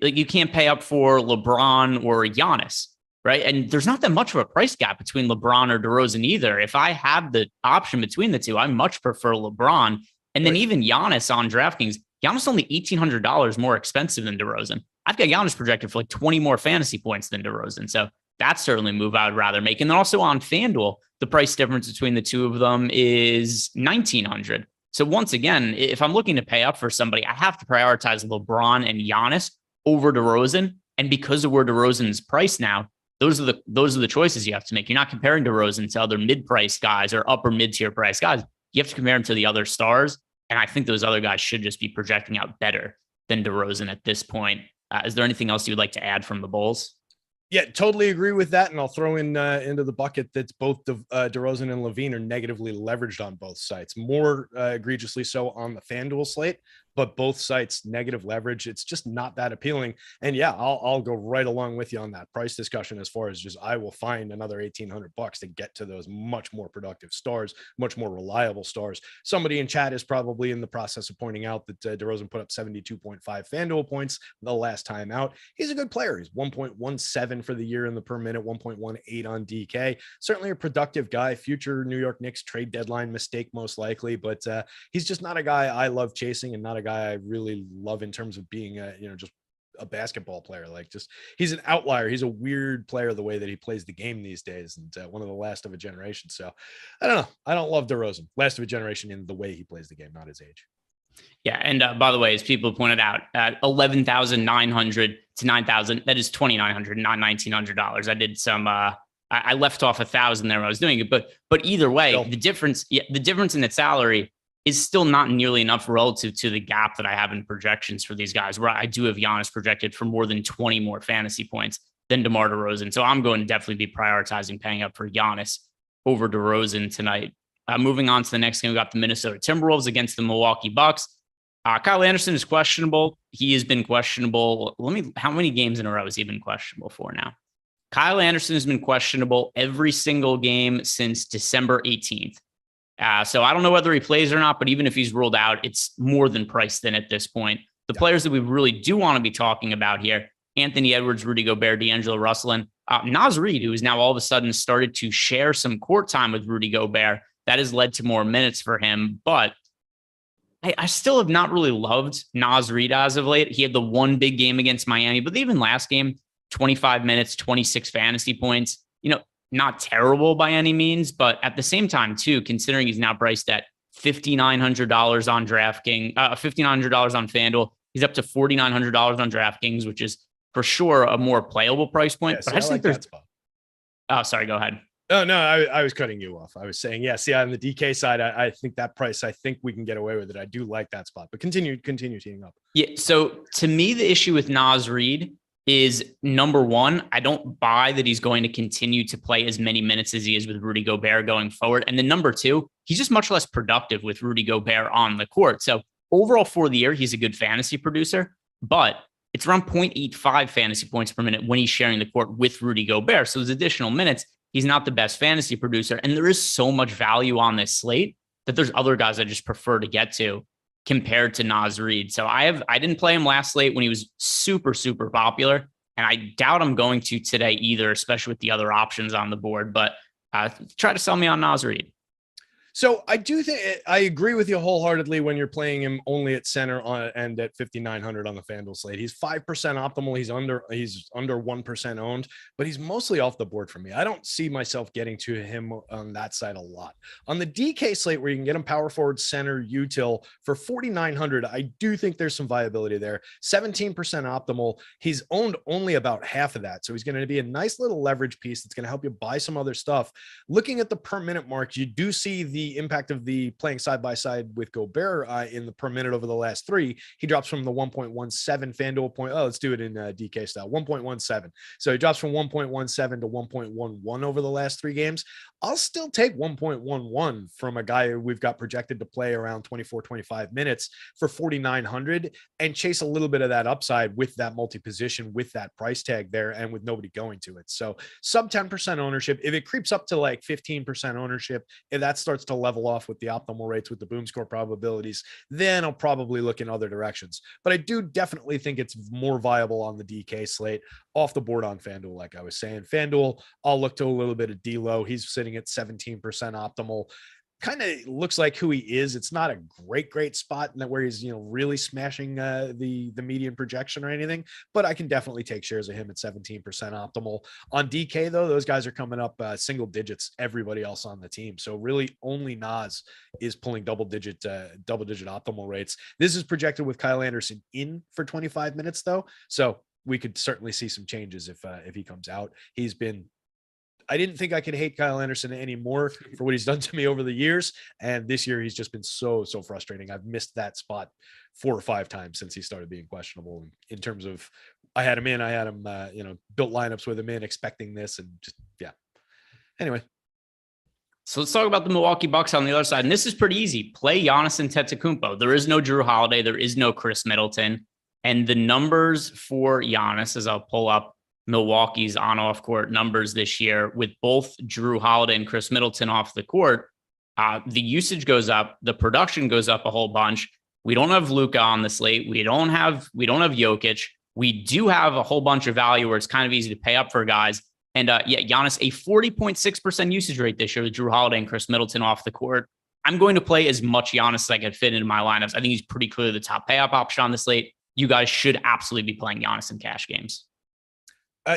like you can't pay up for LeBron or Giannis, right? And there's not that much of a price gap between LeBron or DeRozan either. If I have the option between the two, I much prefer LeBron. And then even Giannis on DraftKings, Giannis only $1,800 more expensive than DeRozan. I've got Giannis projected for like 20 more fantasy points than DeRozan. So that's certainly a move I would rather make. And then also on FanDuel, the price difference between the two of them is $1,900. So once again, if I'm looking to pay up for somebody, I have to prioritize LeBron and Giannis over DeRozan. And because of where DeRozan's priced now, those are the choices you have to make. You're not comparing DeRozan to other mid-price guys or upper mid-tier price guys. You have to compare him to the other stars. And I think those other guys should just be projecting out better than DeRozan at this point. Is there anything else you would like to add from the Bulls? Yeah, totally agree with that. And I'll throw in into the bucket that both DeRozan and Levine are negatively leveraged on both sites, more egregiously so on the FanDuel slate, but both sites negative leverage. It's just not that appealing. And yeah, I'll go right along with you on that price discussion as far as just I will find another $1,800 to get to those much more productive stars, much more reliable stars. Somebody in chat is probably in the process of pointing out that DeRozan put up 72.5 FanDuel points the last time out. He's a good player. He's 1.17 for the year in the per minute, 1.18 on DK. Certainly a productive guy, future New York Knicks trade deadline mistake most likely, but he's just not a guy I love chasing and not a guy I really love in terms of being just a basketball player. Like, just he's an outlier. He's a weird player the way that he plays the game these days, and one of the last of a generation. So I don't know. I don't love DeRozan, last of a generation in the way he plays the game, not his age. Yeah, and by the way, as people pointed out, 11,900 to 9,000, that is $2,900, not $1,900. I did some. I left off 1,000 there when I was doing it, but either way, the difference in the salary is still not nearly enough relative to the gap that I have in projections for these guys, where I do have Giannis projected for more than 20 more fantasy points than DeMar DeRozan. So I'm going to definitely be prioritizing paying up for Giannis over DeRozan tonight. Moving on to the next game, we got the Minnesota Timberwolves against the Milwaukee Bucks. Kyle Anderson is questionable. He has been questionable. How many games in a row has he been questionable for now? Kyle Anderson has been questionable every single game since December 18th. So I don't know whether he plays or not, but even if he's ruled out, it's more than priced in at this point. The players that we really do want to be talking about here, Anthony Edwards, Rudy Gobert, D'Angelo Russell, and Naz Reid, who has now all of a sudden started to share some court time with Rudy Gobert. That has led to more minutes for him, but I still have not really loved Naz Reid as of late. He had the one big game against Miami, but even last game, 25 minutes, 26 fantasy points, not terrible by any means, but at the same time too, considering he's now priced at $5,900 on DraftKings, $5,900 on FanDuel, he's up to $4,900 on DraftKings, which is for sure a more playable price point. Yeah, but I just think there's. Oh, sorry. Go ahead. Oh, no, I was cutting you off. I was saying, yeah, see, on the DK side, I think that price, I think we can get away with it. I do like that spot, but continue teeing up. Yeah. So to me, the issue with Naz Reid is, number one, I don't buy that he's going to continue to play as many minutes as he is with Rudy Gobert going forward. And then number two, he's just much less productive with Rudy Gobert on the court. So overall for the year, he's a good fantasy producer, but it's around 0.85 fantasy points per minute when he's sharing the court with Rudy Gobert. So those additional minutes, he's not the best fantasy producer. And there is so much value on this slate that there's other guys I just prefer to get to compared to Naz Reid. So I didn't play him last slate when he was super, super popular. And I doubt I'm going to today either, especially with the other options on the board. But try to sell me on Naz Reid. So I do think I agree with you wholeheartedly when you're playing him only at center and at 5,900 on the FanDuel slate. He's 5% optimal. He's under 1% owned, but he's mostly off the board for me. I don't see myself getting to him on that side a lot. On the DK slate, where you can get him power forward, center, util for 4,900, I do think there's some viability there. 17% optimal. He's owned only about half of that, so he's going to be a nice little leverage piece that's going to help you buy some other stuff. Looking at the per minute marks, you do see the impact of the playing side by side with Gobert in the per minute over the last three. He drops from the 1.17 FanDuel point. Oh, let's do it in DK style, 1.17. So he drops from 1.17 to 1.11 over the last three games. I'll still take 1.11 from a guy we've got projected to play around 24, 25 minutes for 4,900 and chase a little bit of that upside with that multi-position, with that price tag there, and with nobody going to it. So sub 10% ownership. If it creeps up to like 15% ownership, if that starts to level off with the optimal rates, with the boom score probabilities, then I'll probably look in other directions. But I do definitely think it's more viable on the DK slate, off the board on FanDuel. Like I was saying, FanDuel, I'll look to a little bit of D-Lo. He's sitting at 17% optimal. kind of looks like who he is. It's not a great spot where he's, really smashing the median projection or anything, but I can definitely take shares of him at 17% optimal. On DK though, those guys are coming up single digits, everybody else on the team. So really only Nas is pulling double digit optimal rates. This is projected with Kyle Anderson in for 25 minutes though. So we could certainly see some changes if he comes out. I didn't think I could hate Kyle Anderson anymore for what he's done to me over the years. And this year he's just been so frustrating. I've missed that spot 4 or 5 times since he started being questionable in terms of I had him built lineups with him in expecting this and just, yeah. Anyway. So let's talk about the Milwaukee Bucks on the other side. And this is pretty easy. Play Giannis Antetokounmpo. There is no Drew Holiday. There is no Chris Middleton. And the numbers for Giannis, as I'll pull up Milwaukee's on-off court numbers this year, with both Drew Holiday and Chris Middleton off the court, the usage goes up, the production goes up a whole bunch. We don't have Luka on the slate. We don't have Jokic. We do have a whole bunch of value where it's kind of easy to pay up for guys. And Giannis, a 40.6% usage rate this year with Drew Holiday and Chris Middleton off the court. I'm going to play as much Giannis as I can fit into my lineups. I think he's pretty clearly the top pay up option on the slate. You guys should absolutely be playing Giannis in cash games.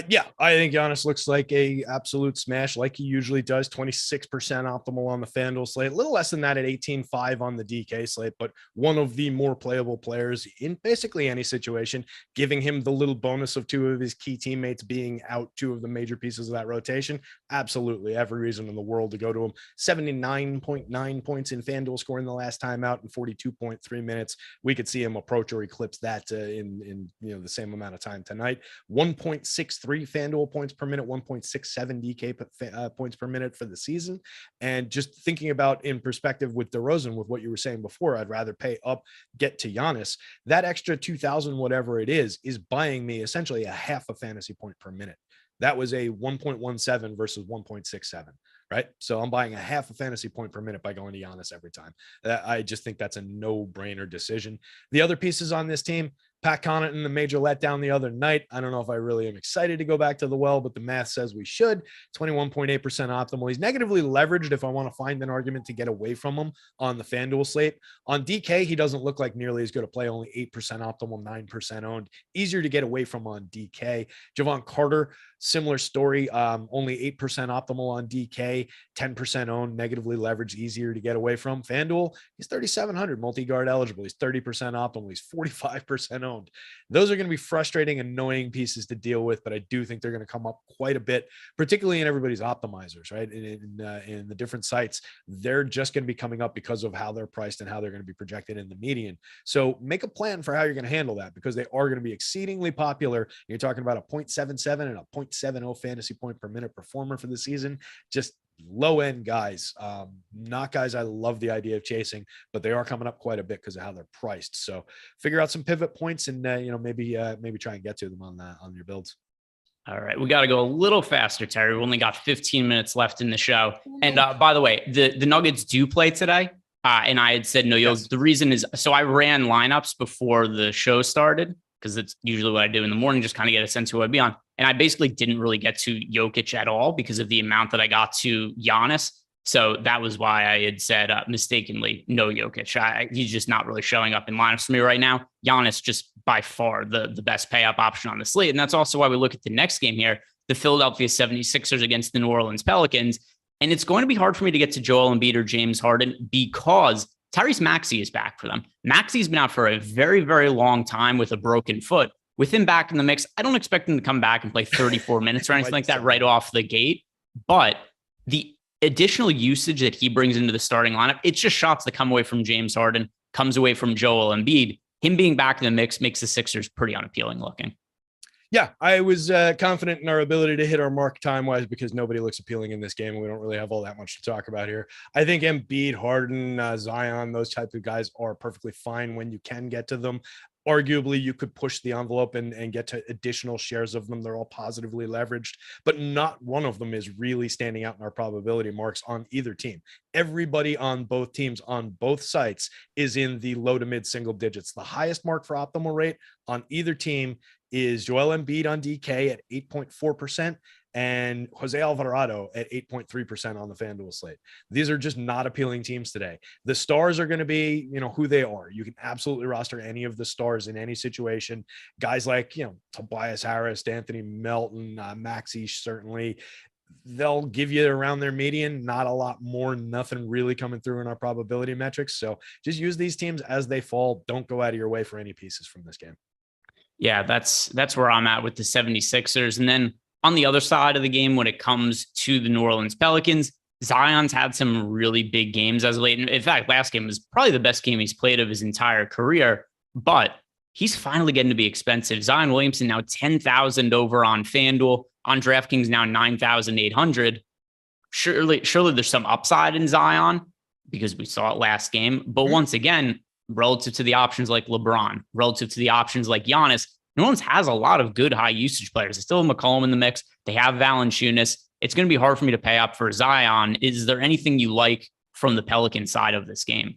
Yeah, I think Giannis looks like a absolute smash, like he usually does. 26% optimal on the FanDuel slate, a little less than that at 18.5 on the DK slate, but one of the more playable players in basically any situation, giving him the little bonus of 2 of his key teammates being out, 2 of the major pieces of that rotation. Absolutely, every reason in the world to go to him. 79.9 points in FanDuel score in the last time out in 42.3 minutes. We could see him approach or eclipse that in the same amount of time tonight. 1.63 FanDuel points per minute, 1.67 DK points per minute for the season. And just thinking about in perspective with DeRozan, with what you were saying before, I'd rather pay up, get to Giannis. That extra 2,000, whatever it is buying me essentially a half a fantasy point per minute. That was a 1.17 versus 1.67, right? So I'm buying a half a fantasy point per minute by going to Giannis every time. I just think that's a no-brainer decision. The other pieces on this team, Pat Connaughton, the major letdown the other night. I don't know if I really am excited to go back to the well, but the math says we should. 21.8% optimal. He's negatively leveraged if I want to find an argument to get away from him on the FanDuel slate. On DK, he doesn't look like nearly as good a play, only 8% optimal, 9% owned. Easier to get away from on DK. Javon Carter, similar story, only 8% optimal on DK, 10% owned, negatively leveraged, easier to get away from. FanDuel, he's 3,700 multi-guard eligible. He's 30% optimal. He's 45% owned. Those are going to be frustrating, annoying pieces to deal with, but I do think they're going to come up quite a bit, particularly in everybody's optimizers, right? In the different sites, they're just going to be coming up because of how they're priced and how they're going to be projected in the median. So make a plan for how you're going to handle that, because they are going to be exceedingly popular. You're talking about a 0.77 and a 0.70 fantasy point per minute performer for the season. Just low end guys, not guys I love the idea of chasing, but they are coming up quite a bit because of how they're priced. So figure out some pivot points and maybe try and get to them on your builds. All right, we got to go a little faster, Terry. We only got 15 minutes left in the show. And by the way, the Nuggets do play today. And I had said no. Yes. The reason is, so I ran lineups before the show started, because it's usually what I do in the morning, just kind of get a sense of who I'd be on. And I basically didn't really get to Jokic at all because of the amount that I got to Giannis. So that was why I had said mistakenly, no Jokic. He's just not really showing up in lineups for me right now. Giannis just by far the best pay up option on the slate. And that's also why we look at the next game here, the Philadelphia 76ers against the New Orleans Pelicans. And it's going to be hard for me to get to Joel Embiid or James Harden because Tyrese Maxey is back for them. Maxey's been out for a very, very long time with a broken foot. With him back in the mix, I don't expect him to come back and play 34 minutes or anything like that right off the gate. But the additional usage that he brings into the starting lineup, it's just shots that come away from James Harden, comes away from Joel Embiid. Him being back in the mix makes the Sixers pretty unappealing looking. Yeah, I was confident in our ability to hit our mark time-wise because nobody looks appealing in this game, and we don't really have all that much to talk about here. I think Embiid, Harden, Zion, those types of guys are perfectly fine when you can get to them. Arguably, you could push the envelope and get to additional shares of them. They're all positively leveraged, but not one of them is really standing out in our probability marks on either team. Everybody on both teams on both sites is in the low to mid single digits. The highest mark for optimal rate on either team is Joel Embiid on DK at 8.4%. and Jose Alvarado at 8.3% on the FanDuel slate. These are just not appealing teams today. The stars are going to be, who they are. You can absolutely roster any of the stars in any situation. Guys like, Tobias Harris, Anthony Melton, Maxey, certainly. They'll give you around their median, not a lot more, nothing really coming through in our probability metrics. So just use these teams as they fall. Don't go out of your way for any pieces from this game. Yeah, that's where I'm at with the 76ers. And then on the other side of the game, when it comes to the New Orleans Pelicans, Zion's had some really big games as of late. In fact, last game was probably the best game he's played of his entire career, but he's finally getting to be expensive. Zion Williamson now 10,000 over on FanDuel. On DraftKings now 9,800. Surely there's some upside in Zion because we saw it last game. But once again, relative to the options like LeBron, relative to the options like Giannis, New Orleans has a lot of good high usage players. They still have McCollum in the mix. They have Valanciunas. It's going to be hard for me to pay up for Zion. Is there anything you like from the Pelican side of this game?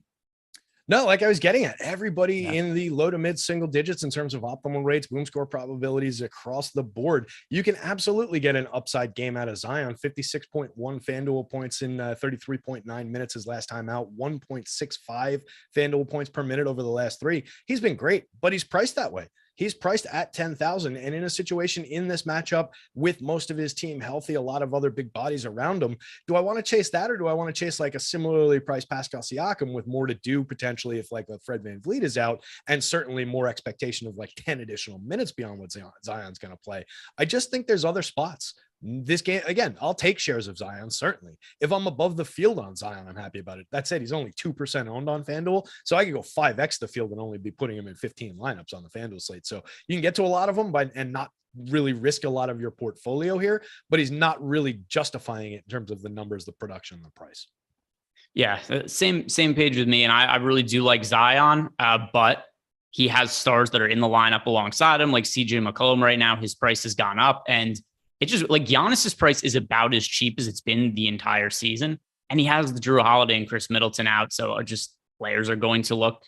No, like I was getting at, everybody in the low to mid single digits in terms of optimal rates, boom score probabilities across the board. You can absolutely get an upside game out of Zion. 56.1 FanDuel points in 33.9 minutes his last time out, 1.65 FanDuel points per minute over the last 3. He's been great, but he's priced that way. He's priced at 10,000, and in a situation in this matchup with most of his team healthy, a lot of other big bodies around him, do I want to chase that, or do I want to chase like a similarly priced Pascal Siakam with more to do potentially if like a Fred VanVleet is out, and certainly more expectation of like 10 additional minutes beyond what Zion's going to play? I just think there's other spots. This game, again, I'll take shares of Zion, certainly. If I'm above the field on Zion, I'm happy about it. That said, he's only 2% owned on FanDuel, so I could go 5x the field and only be putting him in 15 lineups on the FanDuel slate. So you can get to a lot of them and not really risk a lot of your portfolio here, but he's not really justifying it in terms of the numbers, the production, the price. Yeah, same page with me, and I really do like Zion, but he has stars that are in the lineup alongside him, like CJ McCollum right now. His price has gone up, and it's just like Giannis's price is about as cheap as it's been the entire season. And he has the Drew Holiday and Chris Middleton out. So just players are going to look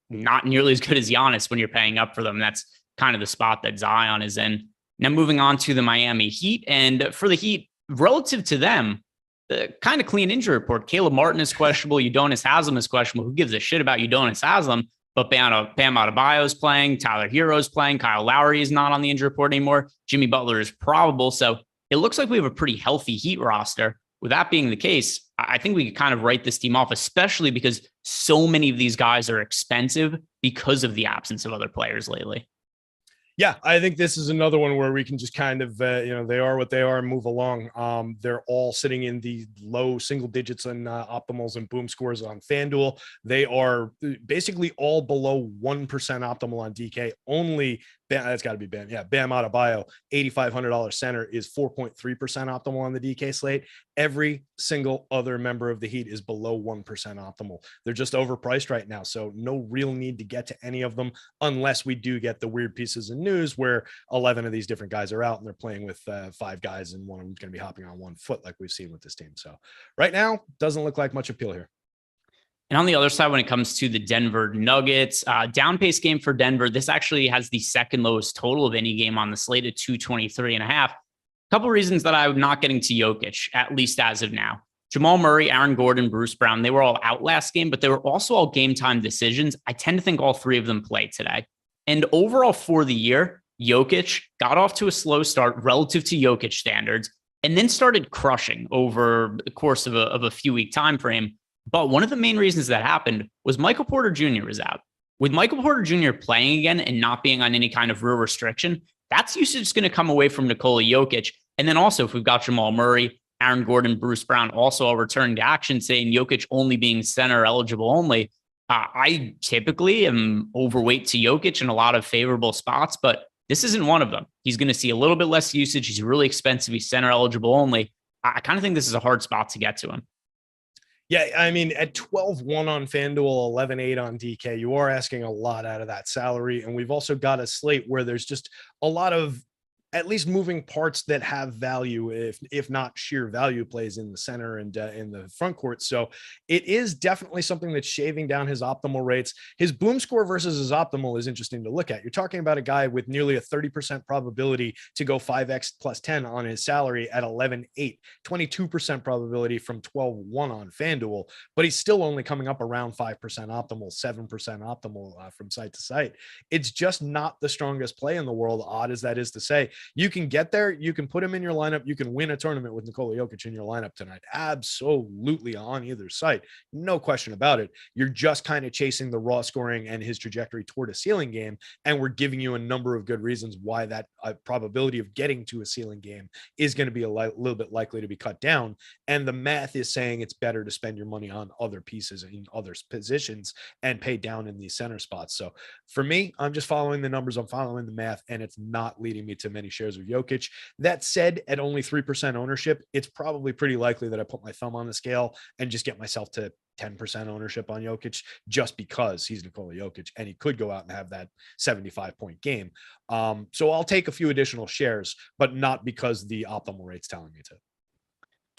not nearly as good as Giannis when you're paying up for them. That's kind of the spot that Zion is in. Now moving on to the Miami Heat. And for the Heat, relative to them, the kind of clean injury report. Caleb Martin is questionable. Udonis Haslem is questionable. Who gives a shit about Udonis Haslem? But Bam Adebayo is playing, Tyler Hero is playing, Kyle Lowry is not on the injury report anymore, Jimmy Butler is probable. So it looks like we have a pretty healthy Heat roster. With that being the case, I think we could kind of write this team off, especially because so many of these guys are expensive because of the absence of other players lately. Yeah, I think this is another one where we can just kind of, they are what they are and move along. They're all sitting in the low single digits and optimals and boom scores on FanDuel. They are basically all below 1% optimal on DK. Only that's got to be Bam. Yeah, Bam Adebayo, $8,500 center is 4.3% optimal on the DK slate. Every single other member of the Heat is below 1% optimal. They're just overpriced right now, so no real need to get to any of them unless we do get the weird pieces of news where 11 of these different guys are out and they're playing with 5 guys and one of them's going to be hopping on one foot like we've seen with this team. So right now, doesn't look like much appeal here. And on the other side, when it comes to the Denver Nuggets, down pace game for Denver, this actually has the second lowest total of any game on the slate at 223.5. A couple of reasons that I'm not getting to Jokic, at least as of now. Jamal Murray, Aaron Gordon, Bruce Brown, they were all out last game, but they were also all game time decisions. I tend to think all 3 of them play today. And overall for the year, Jokic got off to a slow start relative to Jokic standards and then started crushing over the course of a few week time frame. But one of the main reasons that happened was Michael Porter Jr. was out. With Michael Porter Jr. playing again and not being on any kind of real restriction, that's usage going to come away from Nikola Jokic. And then also, if we've got Jamal Murray, Aaron Gordon, Bruce Brown also all returning to action, saying Jokic only being center eligible only, I typically am overweight to Jokic in a lot of favorable spots, but this isn't one of them. He's going to see a little bit less usage. He's really expensive. He's center eligible only. I kind of think this is a hard spot to get to him. Yeah, I mean, at 12-1 on FanDuel, 11-8 on DK, you are asking a lot out of that salary. And we've also got a slate where there's just a lot of at least moving parts that have value, if not sheer value plays in the center and in the front court. So it is definitely something that's shaving down his optimal rates. His boom score versus his optimal is interesting to look at. You're talking about a guy with nearly a 30% probability to go 5x plus 10 on his salary at 11.8, 22% probability from 12.1 on FanDuel, but he's still only coming up around 5% optimal, 7% optimal from site to site. It's just not the strongest play in the world, odd as that is to say. You can get there. You can put him in your lineup. You can win a tournament with Nikola Jokic in your lineup tonight. Absolutely on either site. No question about it. You're just kind of chasing the raw scoring and his trajectory toward a ceiling game. And we're giving you a number of good reasons why that probability of getting to a ceiling game is going to be a little bit likely to be cut down. And the math is saying it's better to spend your money on other pieces in other positions and pay down in these center spots. So for me, I'm just following the numbers. I'm following the math, and it's not leading me to many shares of Jokic. That said, at only 3% ownership, it's probably pretty likely that I put my thumb on the scale and just get myself to 10% ownership on Jokic, just because he's Nikola Jokic and he could go out and have that 75-point game. So I'll take a few additional shares, but not because the optimal rate's telling me to.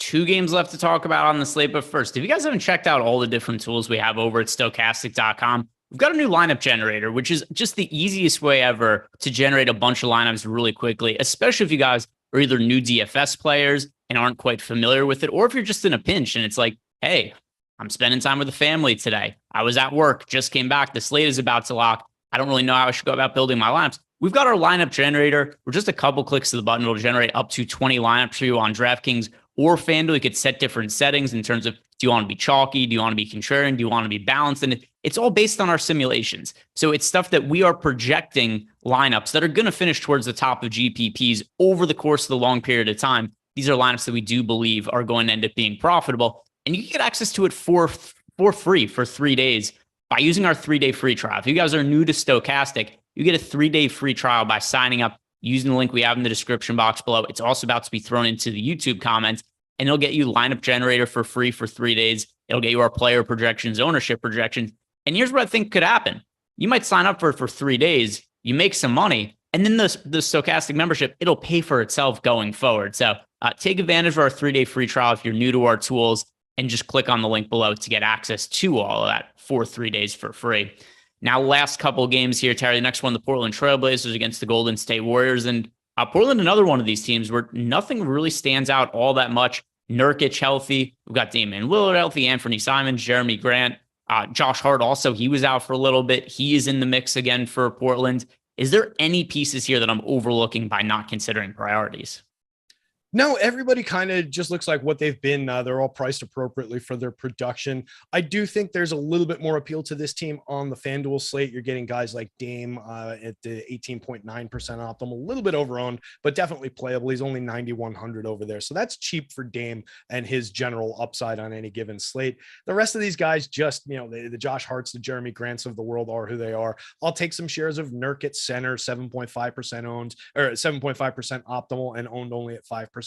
2 games left to talk about on the slate. But first, if you guys haven't checked out all the different tools we have over at Stokastic.com, we've got a new lineup generator, which is just the easiest way ever to generate a bunch of lineups really quickly, especially if you guys are either new DFS players and aren't quite familiar with it, or if you're just in a pinch and it's like, hey, I'm spending time with the family today. I was at work, just came back. The slate is about to lock. I don't really know how I should go about building my lineups. We've got our lineup generator. We're just a couple clicks of the button. It'll generate up to 20 lineups for you on DraftKings or FanDuel. You could set different settings in terms of, do you want to be chalky? Do you want to be contrarian? Do you want to be balanced? And it's all based on our simulations. So it's stuff that we are projecting lineups that are going to finish towards the top of GPPs over the course of the long period of time. These are lineups that we do believe are going to end up being profitable. And you can get access to it for free for 3 days by using our 3-day free trial. If you guys are new to Stokastic, you get a 3-day free trial by signing up using the link we have in the description box below. It's also about to be thrown into the YouTube comments, and it'll get you lineup generator for free for 3 days. It'll get you our player projections, ownership projections. And here's what I think could happen. You might sign up for it for 3 days, you make some money, and then the Stokastic membership, it'll pay for itself going forward. So take advantage of our 3-day free trial if you're new to our tools, and just click on the link below to get access to all of that for 3 days for free. Now, last couple games here, Terry. The next one, the Portland Trailblazers against the Golden State Warriors. And Portland, another one of these teams where nothing really stands out all that much. Nurkic healthy. We've got Damian Lillard healthy, Anthony Simons, Jeremy Grant. Josh Hart also, he was out for a little bit. He is in the mix again for Portland. Is there any pieces here that I'm overlooking by not considering priorities? No, everybody kind of just looks like what they've been. They're all priced appropriately for their production. I do think there's a little bit more appeal to this team on the FanDuel slate. You're getting guys like Dame at the 18.9% optimal, a little bit overowned, but definitely playable. He's only 9,100 over there. So that's cheap for Dame and his general upside on any given slate. The rest of these guys just, the Josh Harts, the Jeremy Grants of the world are who they are. I'll take some shares of Nurk at center, 7.5% owned, or 7.5% optimal and owned only at 5%.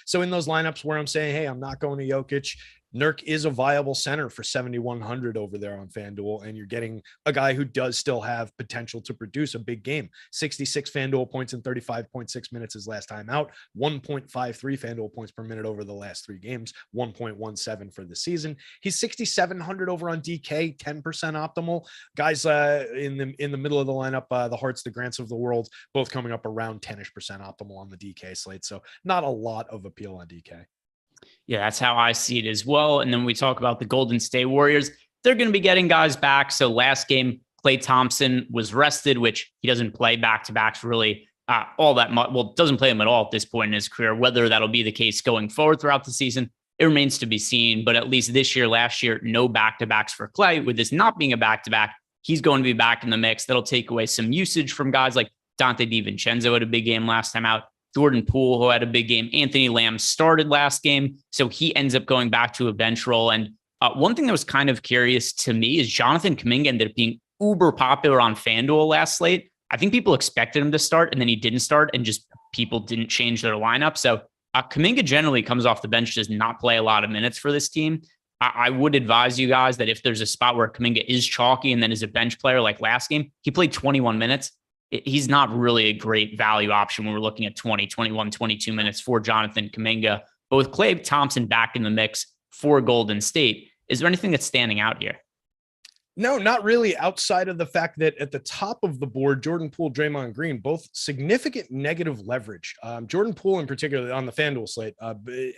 So in those lineups where I'm saying, hey, I'm not going to Jokic, Nurk is a viable center for 7,100 over there on FanDuel, and you're getting a guy who does still have potential to produce a big game. 66 FanDuel points in 35.6 minutes his last time out, 1.53 FanDuel points per minute over the last 3 games, 1.17 for the season. He's 6,700 over on DK, 10% optimal. Guys in the middle of the lineup, the Harts, the Grants of the world, both coming up around 10ish% optimal on the DK slate. So not a lot of appeal on DK. Yeah, that's how I see it as well. And then we talk about the Golden State Warriors. They're going to be getting guys back. So last game, Klay Thompson was rested, which he doesn't play back-to-backs really all that much. Well, doesn't play them at all at this point in his career. Whether that'll be the case going forward throughout the season, it remains to be seen. But at least this year, last year, no back-to-backs for Klay. With this not being a back-to-back, he's going to be back in the mix. That'll take away some usage from guys like Dante DiVincenzo had a big game last time out. Jordan Poole, who had a big game. Anthony Lamb started last game, so he ends up going back to a bench role. And one thing that was kind of curious to me is Jonathan Kuminga ended up being uber popular on FanDuel last slate. I think people expected him to start, and then he didn't start, and just people didn't change their lineup. So Kuminga generally comes off the bench, does not play a lot of minutes for this team. I would advise you guys that if there's a spot where Kuminga is chalky and then is a bench player like last game, he played 21 minutes. he's not really a great value option when we're looking at 20, 21, 22 minutes for Jonathan Kuminga. But with Klay Thompson back in the mix for Golden State, is there anything that's standing out here? No, not really, outside of the fact that at the top of the board, Jordan Poole, Draymond Green, both significant negative leverage. Jordan Poole in particular on the FanDuel slate.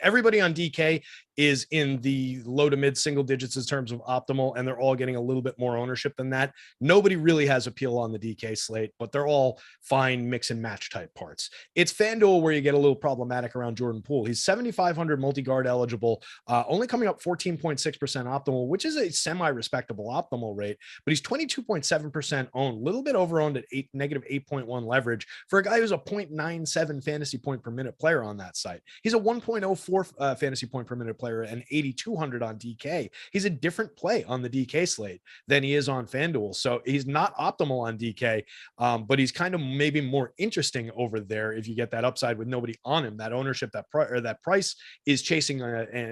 Everybody on DK is in the low to mid single digits in terms of optimal, and they're all getting a little bit more ownership than that. Nobody really has appeal on the DK slate, but they're all fine mix and match type parts. It's FanDuel where you get a little problematic around Jordan Poole. He's 7,500 multi-guard eligible, only coming up 14.6% optimal, which is a semi-respectable optimal rate, but he's 22.7% owned, a little bit over owned at negative 8.1 leverage for a guy who's a 0.97 fantasy point per minute player on that site. He's a 1.04 fantasy point per minute player and 8,200 on DK. He's a different play on the DK slate than he is on FanDuel. So he's not optimal on DK, but he's kind of maybe more interesting over there if you get that upside with nobody on him. That ownership, that price is chasing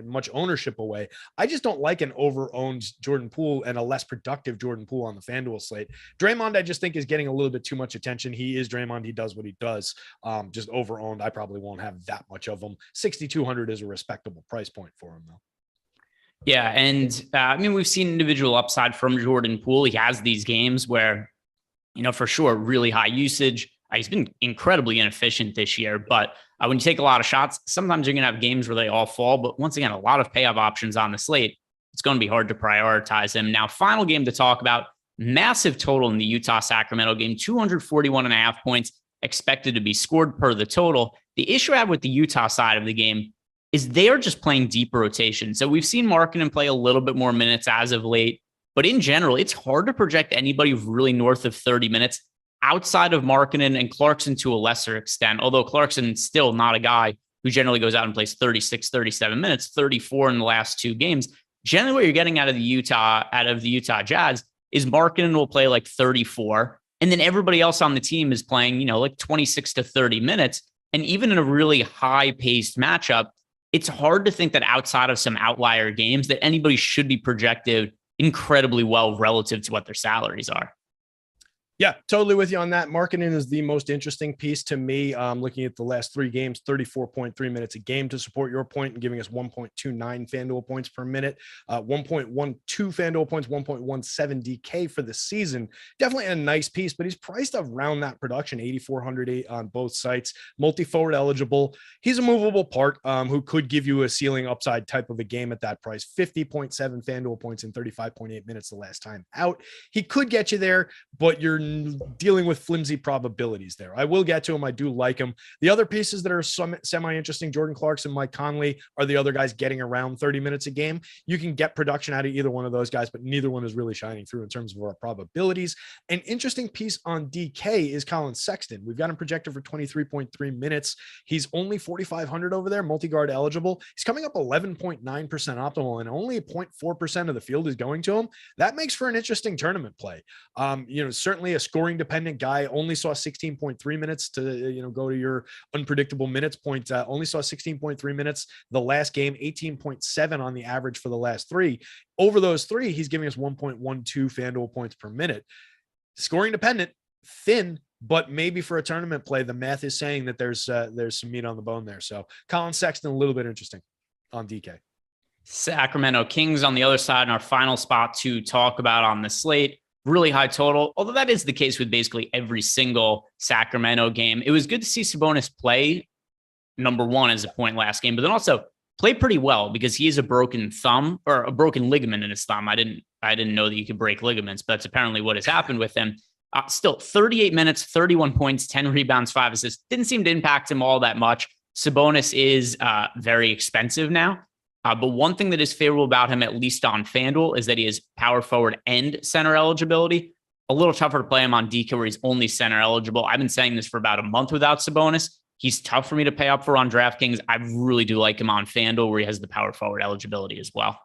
much ownership away. I just don't like an over-owned Jordan Poole and a less productive Jordan Poole on the FanDuel slate. Draymond, I just think, is getting a little bit too much attention. He is Draymond. He does what he does. Just over-owned. I probably won't have that much of him. 6,200 is a respectable price point for him, though. Yeah, and I mean, we've seen individual upside from Jordan Poole. He has these games where, for sure, really high usage. He's been incredibly inefficient this year, but when you take a lot of shots, sometimes you're going to have games where they all fall. But once again, a lot of payoff options on the slate. It's going to be hard to prioritize him. Now, final game to talk about, massive total in the Utah-Sacramento game, 241.5 points expected to be scored per the total. The issue I have with the Utah side of the game is they are just playing deeper rotation. So we've seen Markkanen play a little bit more minutes as of late, but in general, it's hard to project anybody really north of 30 minutes outside of Markkanen and Clarkson to a lesser extent, although Clarkson's still not a guy who generally goes out and plays 36, 37 minutes, 34 in the last two games. Generally, what you're getting out of the Utah Jazz is Markkanen will play like 34, and then everybody else on the team is playing, like 26 to 30 minutes. And even in a really high-paced matchup, it's hard to think that outside of some outlier games that anybody should be projected incredibly well relative to what their salaries are. Yeah, totally with you on that. Markkanen is the most interesting piece to me. Looking at the last three games, 34.3 minutes a game to support your point and giving us 1.29 FanDuel points per minute, 1.12 FanDuel points, 1.17 DK for the season. Definitely a nice piece, but he's priced around that production, 8,408 on both sites, multi-forward eligible. He's a movable part who could give you a ceiling upside type of a game at that price, 50.7 FanDuel points in 35.8 minutes the last time out. He could get you there, but you're dealing with flimsy probabilities there. I will get to him. I do like him. The other pieces that are semi-interesting, Jordan Clarkson, Mike Conley, are the other guys getting around 30 minutes a game. You can get production out of either one of those guys, but neither one is really shining through in terms of our probabilities. An interesting piece on DK is Colin Sexton. We've got him projected for 23.3 minutes. He's only 4,500 over there, multi-guard eligible. He's coming up 11.9% optimal, and only 0.4% of the field is going to him. That makes for an interesting tournament play. Certainly a scoring dependent guy, only saw 16.3 minutes to, go to your unpredictable minutes point. Only saw 16.3 minutes the last game, 18.7 on the average for the last three. Over those three, he's giving us 1.12 FanDuel points per minute. Scoring dependent, thin, but maybe for a tournament play, the math is saying that there's some meat on the bone there. So Colin Sexton, a little bit interesting on DK. Sacramento Kings on the other side in our final spot to talk about on the slate. Really high total, although that is the case with basically every single Sacramento game. It was good to see Sabonis play number one as a point last game, but then also play pretty well because he has a broken thumb or a broken ligament in his thumb. I didn't know that you could break ligaments, but that's apparently what has happened with him. Still 38 minutes, 31 points, 10 rebounds, 5 assists. Didn't seem to impact him all that much. Sabonis is very expensive now. But one thing that is favorable about him, at least on FanDuel, is that he is power forward and center eligibility. A little tougher to play him on DK where he's only center eligible. I've been saying this for about a month without Sabonis. He's tough for me to pay up for on DraftKings. I really do like him on FanDuel where he has the power forward eligibility as well.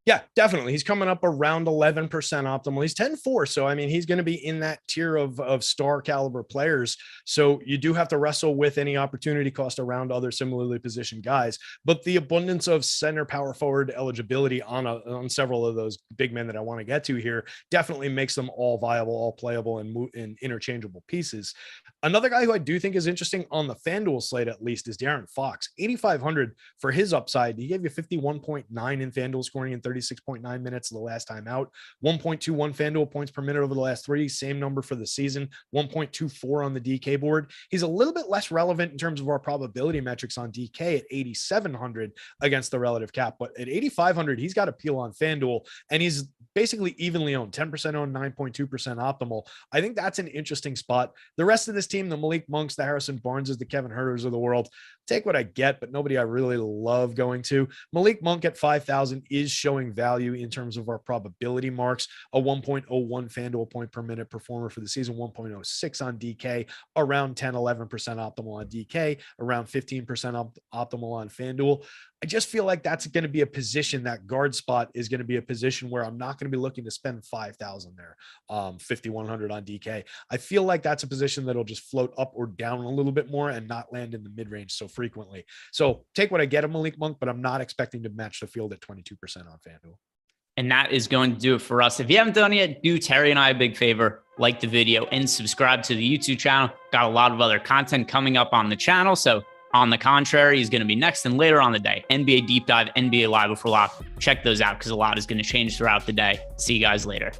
Yeah, definitely. He's coming up around 11% optimal. He's 10-4. So, I mean, he's going to be in that tier of star caliber players. So you do have to wrestle with any opportunity cost around other similarly positioned guys. But the abundance of center power forward eligibility on several of those big men that I want to get to here definitely makes them all viable, all playable, and interchangeable pieces. Another guy who I do think is interesting on the FanDuel slate, at least, is De'Aaron Fox. 8,500 for his upside. He gave you 51.9 in FanDuel scoring in 36.9 minutes the last time out. 1.21 FanDuel points per minute over the last 3. Same number for the season. 1.24 on the DK board. He's a little bit less relevant in terms of our probability metrics on DK at 8,700 against the relative cap. But at 8,500, he's got appeal on FanDuel, and he's basically evenly owned. 10% owned, 9.2% optimal. I think that's an interesting spot. The rest of this team, the Malik Monks, the Harrison Barneses, the Kevin Huerters of the world, take what I get, but nobody I really love going to. Malik Monk at 5,000 is showing value in terms of our probability marks. A 1.01 FanDuel point per minute performer for the season, 1.06 on DK, around 10, 11% optimal on DK, around 15% optimal on FanDuel. I just feel like that's going to be a position, that guard spot is going to be a position where I'm not going to be looking to spend 5,000 there, 5,100 on DK. I feel like that's a position that'll just float up or down a little bit more and not land in the mid-range so frequently. So take what I get of Malik Monk, but I'm not expecting to match the field at 22% on FanDuel. And that is going to do it for us. If you haven't done it yet, do Terry and I a big favor, like the video and subscribe to the YouTube channel. Got a lot of other content coming up on the channel. So on the contrary is going to be next and later on the day. NBA Deep Dive, NBA Live Before Lock. Check those out because a lot is going to change throughout the day. See you guys later.